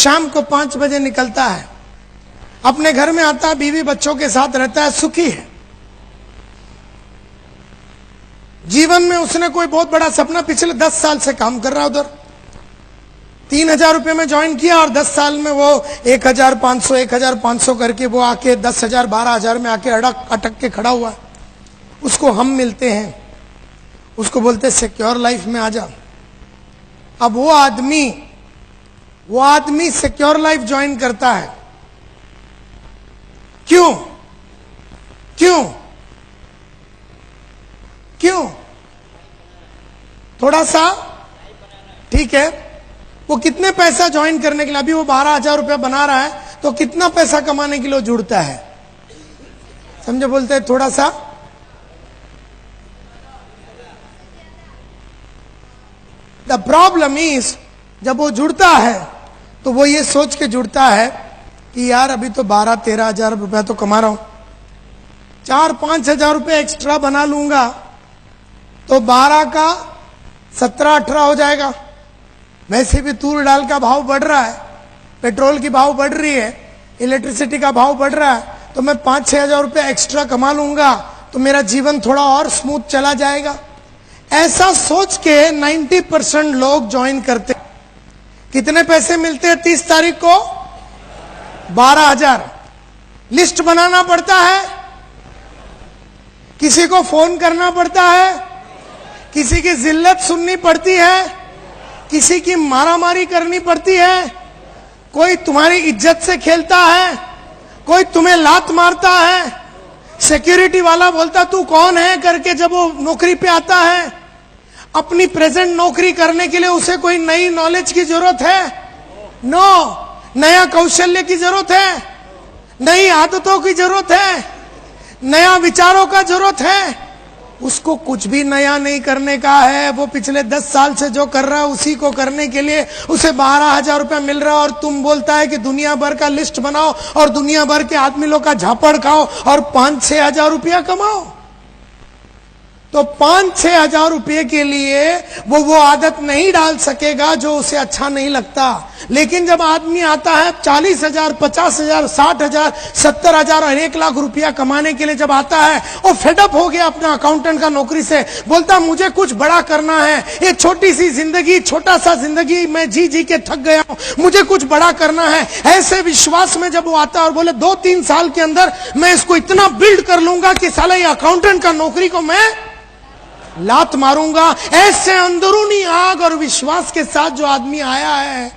शाम को 5 बजे निकलता है, अपने घर में आता है, बीवी बच्चों के साथ रहता है, सुखी है। जीवन में उसने कोई बहुत बड़ा सपना पिछले 10 साल से काम कर रहा है उधर, 3,000 रुपये में ज्वाइन किया और 10 साल में वो 1,500 करके वो आके 10,000 12,000 में आके अटक के खड़ा हुआ है। उसको हम मिलते हैं, उसको बोलते सिक्योर लाइफ में आ जा। अब वो आदमी सिक्योर लाइफ ज्वाइन करता है। क्यों? थोड़ा सा ठीक है, वो कितने पैसा ज्वाइन करने के लिए, अभी वो 12,000 रुपया बना रहा है, तो कितना पैसा कमाने के लिए जुड़ता है? समझे? बोलते हैं थोड़ा सा। द प्रॉब्लम इज, जब वो जुड़ता है तो वो ये सोच के जुड़ता है कि यार अभी तो 12-13 हजार रुपया तो कमा रहा हूं, 4-5 हजार रुपये एक्स्ट्रा बना लूंगा तो 12 का 17-18 हो जाएगा। वैसे भी तूर दाल का भाव बढ़ रहा है, पेट्रोल की भाव बढ़ रही है, इलेक्ट्रिसिटी का भाव बढ़ रहा है, तो मैं 5-6 हजार रुपये एक्स्ट्रा कमा लूंगा तो मेरा जीवन थोड़ा और स्मूथ चला जाएगा। ऐसा सोच के 90% लोग ज्वाइन करते। कितने पैसे मिलते हैं 30 तारीख को? 12,000। लिस्ट बनाना पड़ता है, किसी को फोन करना पड़ता है, किसी की जिल्लत सुननी पड़ती है, किसी की मारामारी करनी पड़ती है, कोई तुम्हारी इज्जत से खेलता है, कोई तुम्हें लात मारता है, सिक्योरिटी वाला बोलता तू कौन है करके जब वो नौकरी पे आता है। अपनी प्रेजेंट नौकरी करने के लिए उसे कोई नई नॉलेज की जरूरत है? नो। नया कौशल्य की जरूरत है, नई आदतों की जरूरत है, नया विचारों का जरूरत है। उसको कुछ भी नया नहीं करने का है, वो पिछले 10 साल से जो कर रहा है उसी को करने के लिए उसे 12,000 रुपया मिल रहा है, और तुम बोलता है कि दुनिया भर का लिस्ट बनाओ और दुनिया भर के आदमी लोग का झापड़ खाओ और 5-6 हजार रुपया कमाओ। तो 5-6 हजार रुपये के लिए वो आदत नहीं डाल सकेगा जो उसे अच्छा नहीं लगता। लेकिन जब आदमी आता है 40,000, 50,000, 60,000, 70,000 और 1 लाख रुपया कमाने के लिए जब आता है, वो फेडअप हो गया अपना अकाउंटेंट का नौकरी से, बोलता मुझे कुछ बड़ा करना है, ये छोटी सी जिंदगी, छोटा सा जिंदगी मैं जी के थक गया हूं, मुझे कुछ बड़ा करना है। ऐसे विश्वास में जब वो आता है और बोले 2-3 साल के अंदर मैं इसको इतना बिल्ड कर लूंगा कि साला ये अकाउंटेंट का नौकरी को मैं लात मारूंगा, ऐसे अंदरूनी आग और विश्वास के साथ जो आदमी आया है,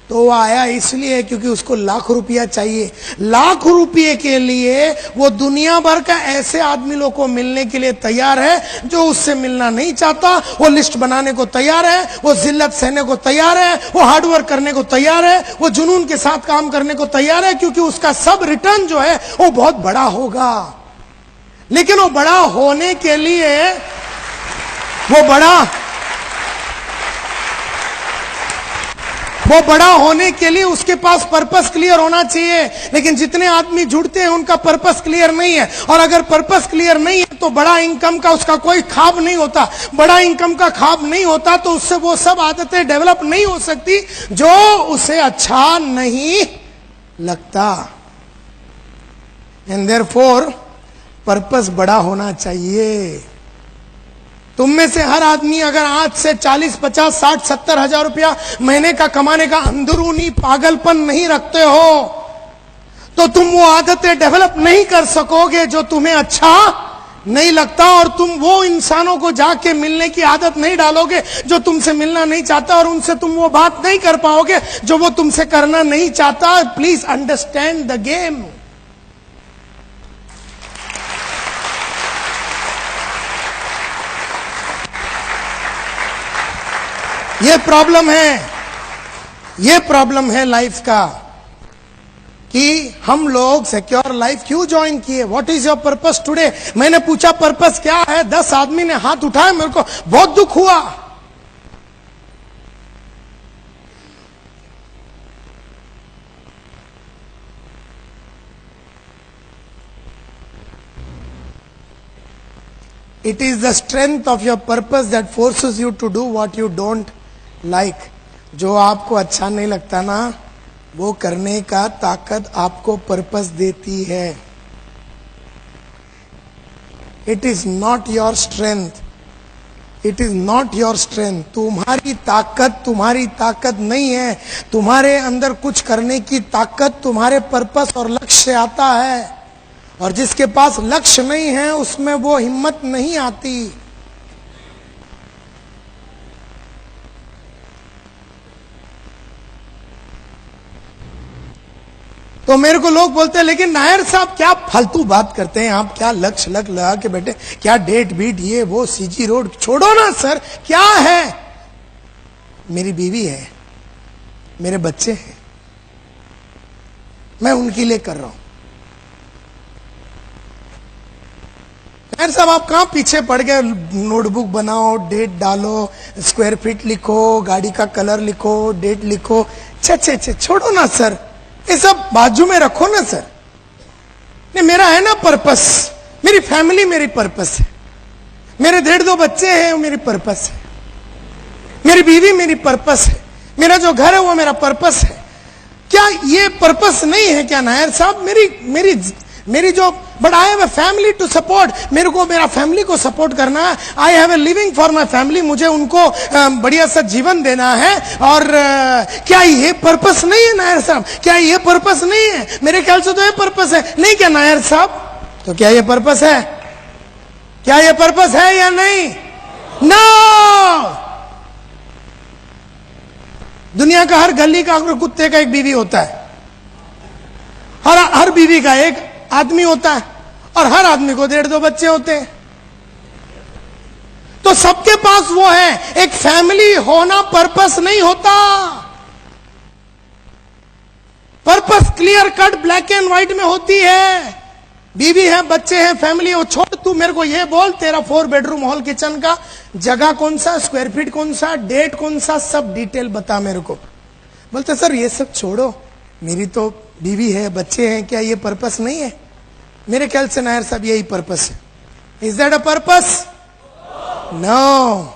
तो वो आया इसलिए क्योंकि उसको लाख रुपया चाहिए। लाख रुपये के लिए वो दुनिया भर का ऐसे आदमी लोग को मिलने के लिए तैयार है जो उससे मिलना नहीं चाहता। वो लिस्ट बनाने को तैयार है, वो जिल्लत सहने को तैयार है, वो हार्डवर्क करने को तैयार है, वो जुनून के साथ काम करने को तैयार है, क्योंकि उसका सब रिटर्न जो है वो बहुत बड़ा होगा। लेकिन वो बड़ा होने के लिए वो बड़ा होने के लिए उसके पास पर्पस क्लियर होना चाहिए। लेकिन जितने आदमी जुड़ते हैं उनका पर्पस क्लियर नहीं है, और अगर पर्पस क्लियर नहीं है तो बड़ा इनकम का उसका कोई ख्वाब नहीं होता। बड़ा इनकम का ख्वाब नहीं होता तो उससे वो सब आदतें डेवलप नहीं हो सकती जो उसे अच्छा नहीं लगता। एंड देयरफॉर पर्पस बड़ा होना चाहिए। तुम में से हर आदमी अगर आज से 40, 50, 60, 70 हजार रुपया महीने का कमाने का अंदरूनी पागलपन नहीं रखते हो तो तुम वो आदतें डेवलप नहीं कर सकोगे जो तुम्हें अच्छा नहीं लगता, और तुम वो इंसानों को जाके मिलने की आदत नहीं डालोगे जो तुमसे मिलना नहीं चाहता, और उनसे तुम वो बात नहीं कर पाओगे जो वो तुमसे करना नहीं चाहता। Please understand the game. ये प्रॉब्लम है लाइफ का कि हम लोग सिक्योर लाइफ क्यों ज्वाइन किए। What is your purpose today? मैंने पूछा पर्पस क्या है, 10 आदमी ने हाथ उठाया, मेरे को बहुत दुख हुआ। It is the strength of your purpose that forces you to do what you don't like. जो आपको अच्छा नहीं लगता ना, वो करने का ताकत आपको पर्पस देती है। It is not your strength, it is not your strength. तुम्हारी ताकत नहीं है। तुम्हारे अंदर कुछ करने की ताकत तुम्हारे पर्पस और लक्ष्य से आता है, और जिसके पास लक्ष्य नहीं है उसमें वो हिम्मत नहीं आती। तो मेरे को लोग बोलते हैं, लेकिन नायर साहब क्या फालतू बात करते हैं आप, क्या लक्ष्य लगा के बैठे, क्या डेट बीट ये वो सीजी रोड, छोड़ो ना सर। क्या है? मेरी बीवी है, मेरे बच्चे हैं, मैं उनके लिए कर रहा हूं। नायर साहब आप कहां पीछे पड़ गए? नोटबुक बनाओ, डेट डालो, स्क्वायर फीट लिखो, गाड़ी का कलर लिखो, डेट लिखो। छे छोड़ो ना सर, ये सब बाजू में रखो ना सर। नहीं, मेरा है ना पर्पस, मेरी फैमिली मेरी पर्पस है, मेरे 1.5-2 बच्चे हैं वो मेरी पर्पस है, मेरी बीवी मेरी पर्पस है, मेरा जो घर है वो मेरा पर्पस है। क्या ये पर्पस नहीं है क्या नायर साहब? मेरी जो, but I have a family to support, मेरे को मेरा फैमिली को सपोर्ट करना है। I have a living for my family, मुझे उनको बढ़िया सा जीवन देना है। और क्या ये पर्पस नहीं है नायर साहब? क्या ये पर्पस नहीं है? मेरे ख्याल से तो ये पर्पस है। नहीं क्या नायर साहब? तो क्या ये पर्पस है? क्या ये पर्पस है या नहीं? नो। दुनिया का हर गली का कुत्ते का एक बीवी होता है, हर बीवी का एक आदमी होता है, और हर आदमी को 1.5-2 बच्चे होते हैं। तो सबके पास वो है। एक फैमिली होना पर्पस नहीं होता। Purpose clear cut black and white में होती है। बीवी है, बच्चे हैं, फैमिली हो। छोड़, तू मेरे को ये बोल, तेरा 4 बेडरूम हॉल किचन का जगह कौन सा, स्क्वायर फीट कौन सा, डेट कौन सा, सब डिटेल बता मेरे को। बोलते सर ये सब छोड़ो, मेरी तो बीवी है, बच्चे हैं, क्या ये पर्पस नहीं है? मेरे ख्याल से नायर साहब यही पर्पस है। Is that a purpose? No.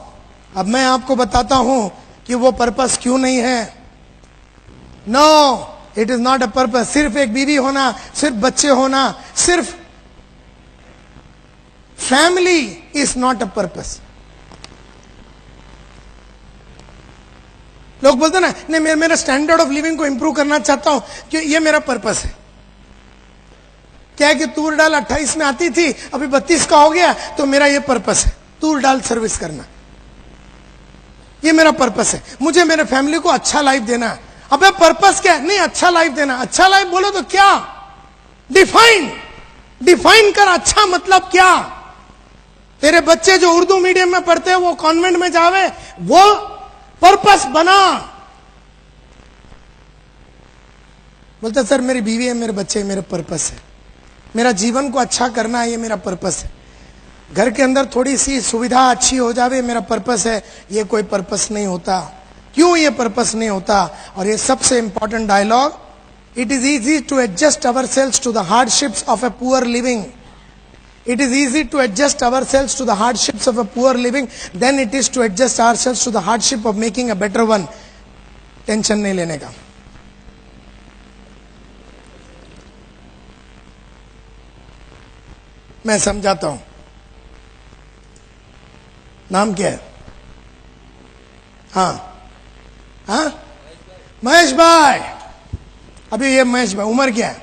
अब मैं आपको बताता हूं कि वो पर्पस क्यों नहीं है। No, it is not a purpose. सिर्फ एक बीवी होना, सिर्फ बच्चे होना, सिर्फ family is not a purpose. लोग बोलते ना, नहीं मेरा स्टैंडर्ड ऑफ लिविंग को इंप्रूव करना चाहता हूं, कि ये मेरा पर्पस है। क्या है कि तूर दाल 28 में आती थी, अभी 32 का हो गया, तो मेरा ये पर्पस है, तूर दाल सर्विस करना, ये मेरा पर्पस है। मुझे मेरे फैमिली को अच्छा लाइफ देना है। अबे पर्पस क्या है? नहीं, अच्छा लाइफ देना। अच्छा लाइफ बोलो तो क्या? डिफाइन कर। अच्छा मतलब क्या? तेरे बच्चे जो उर्दू मीडियम में पढ़ते हैं वो कॉन्वेंट में जावे, वो पर्पस बना। बोलते सर मेरी बीवी है, मेरे बच्चे, मेरे पर्पस है। मेरा जीवन को अच्छा करना है, ये मेरा पर्पस है। घर के अंदर थोड़ी सी सुविधा अच्छी हो जावे, मेरा पर्पस है। ये कोई पर्पस नहीं होता। क्यों ये पर्पस नहीं होता? और ये सबसे important dialogue, it is easy to adjust our selves to the hardships of a poor living. It is easy to adjust ourselves to the hardships of a poor living than it is to adjust ourselves to the hardship of making a better one. Tension नहीं लेने का। मैं समझाता हूं। नाम क्या है? हाँ, महेश भाई। अभी ये महेश भाई, उम्र क्या है?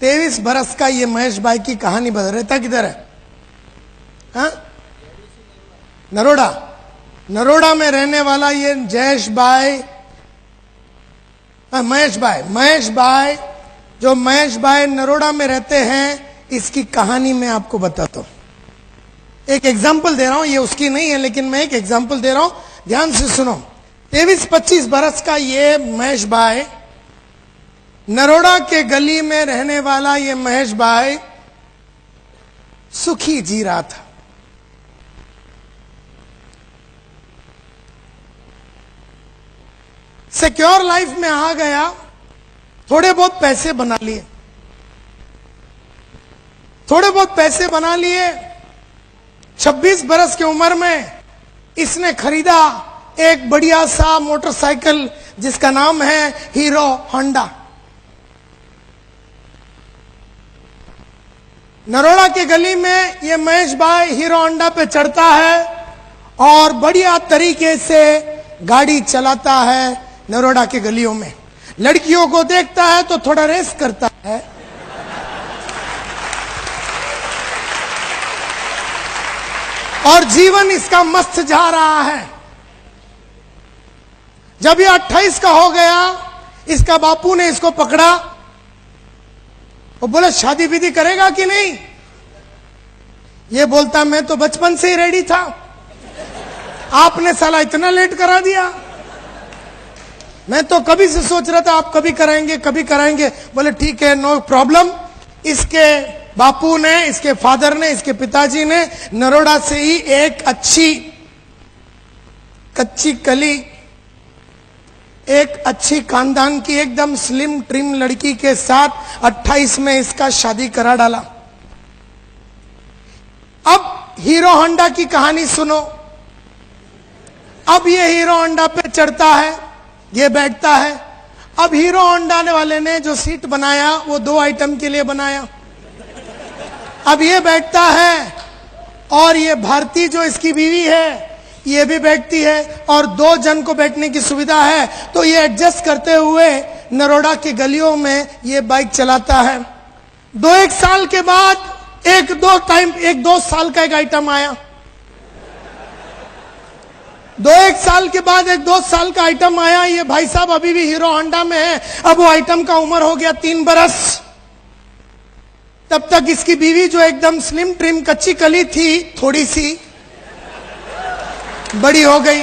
23 बरस का ये महेश भाई की कहानी बता। रहता किधर है? हाँ, नरोड़ा में रहने वाला ये जयेश भाई, महेश भाई, जो महेश भाई नरोड़ा में रहते हैं, इसकी कहानी मैं आपको बताता हूं। एक एग्जाम्पल दे रहा हूं, ये उसकी नहीं है, लेकिन मैं एक एग्जाम्पल दे रहा हूं, ध्यान से सुनो। 23-25 बरस का ये महेश भाई, नरोड़ा के गली में रहने वाला ये महेश भाई सुखी जी रहा था। सिक्योर लाइफ में आ गया, थोड़े बहुत पैसे बना लिए। 26 बरस की उम्र में इसने खरीदा एक बढ़िया सा मोटरसाइकिल, जिसका नाम है हीरो होंडा। नरोड़ा के गली में ये महेश भाई हीरो होंडा पे चढ़ता है और बढ़िया तरीके से गाड़ी चलाता है। नरोड़ा के गलियों में लड़कियों को देखता है तो थोड़ा रेस करता है, और जीवन इसका मस्त जा रहा है। जब ये 28 का हो गया, इसका बापू ने इसको पकड़ा और बोला शादी विधि करेगा कि नहीं। ये बोलता मैं तो बचपन से ही रेडी था, आपने साला इतना लेट करा दिया। मैं तो कभी से सोच रहा था आप कभी कराएंगे कभी कराएंगे। बोले ठीक है, नो प्रॉब्लम। इसके बापू ने, इसके फादर ने, इसके पिताजी ने नरोड़ा से ही एक अच्छी कच्ची कली, एक अच्छी खानदान की एकदम स्लिम ट्रिम लड़की के साथ 28 में इसका शादी करा डाला। अब हीरो होंडा की कहानी सुनो। अब ये हीरो होंडा पे चढ़ता है, ये बैठता है। अब हीरो होंडा वाले ने जो सीट बनाया वो 2 आइटम के लिए बनाया। अब ये बैठता है और ये भारती जो इसकी बीवी है ये भी बैठती है, और 2 जन को बैठने की सुविधा है। तो ये एडजस्ट करते हुए नरोड़ा के गलियों में ये बाइक चलाता है। 2-1 साल के बाद एक दो साल का एक आइटम आया। 2-1 साल के बाद एक 2 साल का आइटम आया। ये भाई साहब अभी भी हीरो होंडा में है। अब वो आइटम का उम्र हो गया 3 बरस। तब तक इसकी बीवी जो एकदम स्लिम ट्रिम कच्ची कली थी, थोड़ी सी बड़ी हो गई।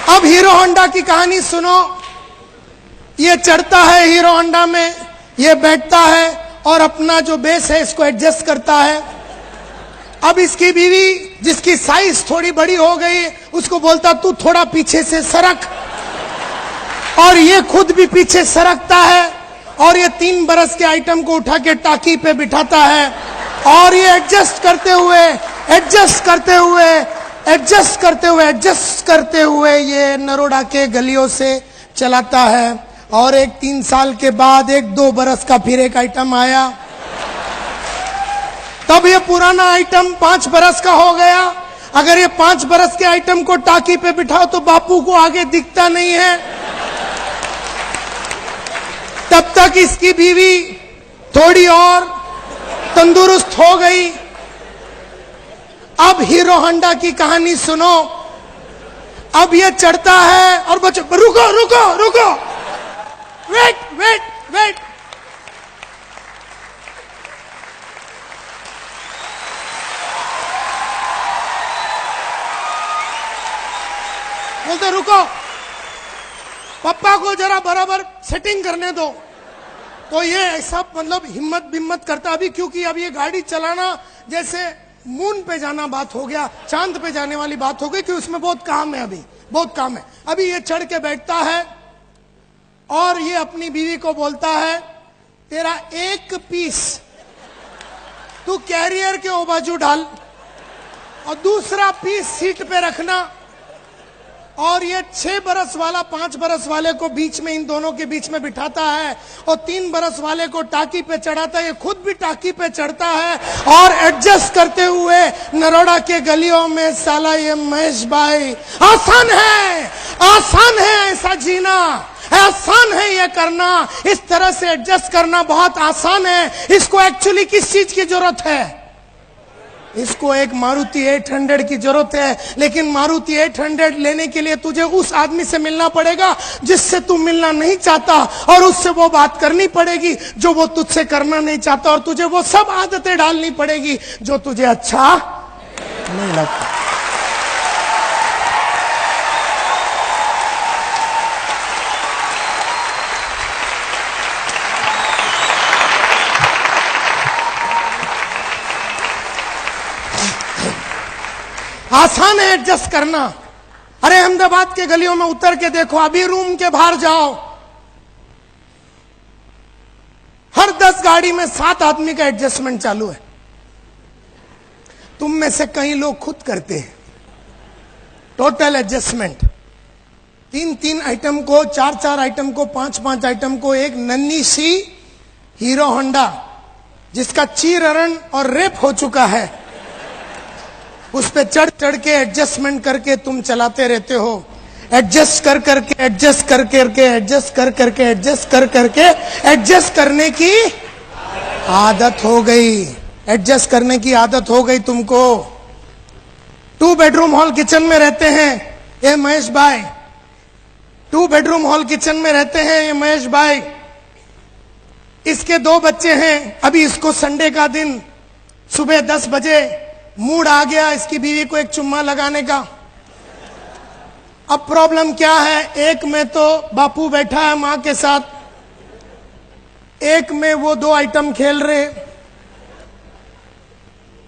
अब हीरो होंडा की कहानी सुनो। ये चढ़ता है हीरो होंडा में, ये बैठता है और अपना जो बेस है इसको एडजस्ट करता है। अब इसकी बीवी जिसकी साइज थोड़ी बड़ी हो गई, उसको बोलता तू थोड़ा पीछे से सरक, और ये खुद भी पीछे सरकता है, और ये 3 बरस के आइटम को उठा के टाकी पे बिठाता है, और ये एडजस्ट करते हुए ये नरोड़ा के गलियों से चलाता है। और एक 3 साल के बाद एक 2 बरस का फिर एक आइटम आया। तब ये पुराना आइटम 5 बरस का हो गया। अगर ये 5 बरस के आइटम को टाकी पे बिठाओ तो बापू को आगे दिखता नहीं है। तब तक इसकी बीवी थोड़ी और तंदुरुस्त हो गई। अब हीरो होंडा की कहानी सुनो। अब ये चढ़ता है और बच्चों रुको रुको रुको, वेट वेट वेट। बोलते रुको, पापा को जरा बराबर सेटिंग करने दो। तो ये ऐसा मतलब हिम्मत करता अभी, क्योंकि अब ये गाड़ी चलाना जैसे मून पे जाना बात हो गया, चांद पे जाने वाली बात हो गई, कि उसमें बहुत काम है, अभी बहुत काम है। अभी ये चढ़ के बैठता है और ये अपनी बीवी को बोलता है तेरा एक पीस तू कैरियर के ओ बाजू डाल और दूसरा पीस सीट पे रखना, और ये 6 बरस वाला 5 बरस वाले को बीच में, इन दोनों के बीच में बिठाता है, और 3 बरस वाले को टाकी पे चढ़ाता है। ये खुद भी टाकी पे चढ़ता है और एडजस्ट करते हुए नरोड़ा के गलियों में। साला ये महेश भाई, आसान है ऐसा जीना, आसान है ये करना, इस तरह से एडजस्ट करना बहुत आसान है। इसको एक्चुअली किस चीज की जरूरत है? इसको एक मारुति 800 की जरूरत है। लेकिन मारुति 800 लेने के लिए तुझे उस आदमी से मिलना पड़ेगा जिससे तू मिलना नहीं चाहता, और उससे वो बात करनी पड़ेगी जो वो तुझसे करना नहीं चाहता, और तुझे वो सब आदतें डालनी पड़ेगी जो तुझे अच्छा नहीं लगता। आसान है एडजस्ट करना। अरे अहमदाबाद के गलियों में उतर के देखो, अभी रूम के बाहर जाओ, हर 10 गाड़ी में 7 आदमी का एडजस्टमेंट चालू है। तुम में से कई लोग खुद करते हैं टोटल एडजस्टमेंट। 3-3 आइटम को, 4-4 आइटम को, 5-5 आइटम को एक नन्ही सी हीरो होंडा जिसका चीरहरण और रेप हो चुका है, उस पे चढ़ चढ़ के एडजस्टमेंट करके तुम चलाते रहते हो। एडजस्ट कर करके, एडजस्ट कर करके, एडजस्ट कर करके, एडजस्ट कर करके, एडजस्ट करने की आदत हो गई। एडजस्ट करने की आदत हो गई तुमको। 2 बेडरूम हॉल किचन में रहते हैं ये महेश भाई, 2 बेडरूम हॉल किचन में रहते हैं ये महेश भाई। इसके 2 बच्चे हैं। अभी इसको संडे का दिन सुबह 10 बजे मूड आ गया इसकी बीवी को एक चुम्मा लगाने का। अब प्रॉब्लम क्या है, एक में तो बापू बैठा है मां के साथ, एक में वो 2 आइटम खेल रहे।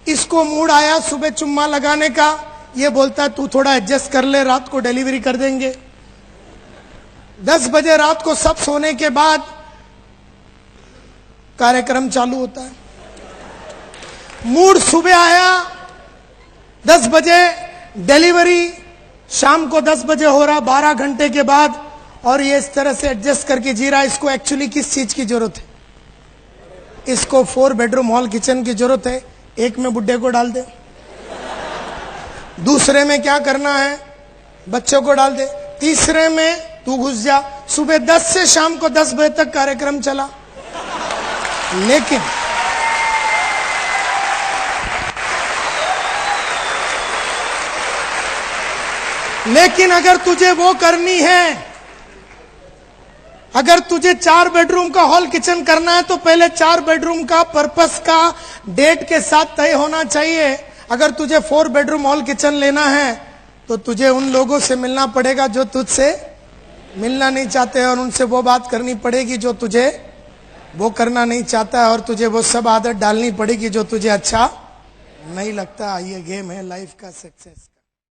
इसको मूड आया सुबह चुम्मा लगाने का, ये बोलता है तू थोड़ा एडजस्ट कर ले, रात को डिलीवरी कर देंगे। 10 बजे रात को सब सोने के बाद कार्यक्रम चालू होता है। मूड सुबह आया 10 बजे, डिलीवरी शाम को 10 बजे हो रहा, 12 घंटे के बाद, और ये इस तरह से एडजस्ट करके जी रहा। इसको एक्चुअली किस चीज की जरूरत है? इसको 4 बेडरूम हॉल किचन की जरूरत है। एक में बुड्ढे को डाल दे, दूसरे में क्या करना है बच्चों को डाल दे, तीसरे में तू घुस जा। सुबह 10 से शाम को 10 बजे तक कार्यक्रम चला। लेकिन अगर तुझे वो करनी है, अगर तुझे 4 बेडरूम का हॉल किचन करना है तो पहले 4 बेडरूम का पर्पस का डेट के साथ तय होना चाहिए। अगर तुझे 4 बेडरूम हॉल किचन लेना है तो तुझे उन लोगों से मिलना पड़ेगा जो तुझसे मिलना नहीं चाहते हैं, और उनसे वो बात करनी पड़ेगी जो तुझे वो करना नहीं चाहता है, और तुझे वो सब आदत डालनी पड़ेगी जो तुझे अच्छा नहीं लगता। ये गेम है लाइफ का सक्सेस का।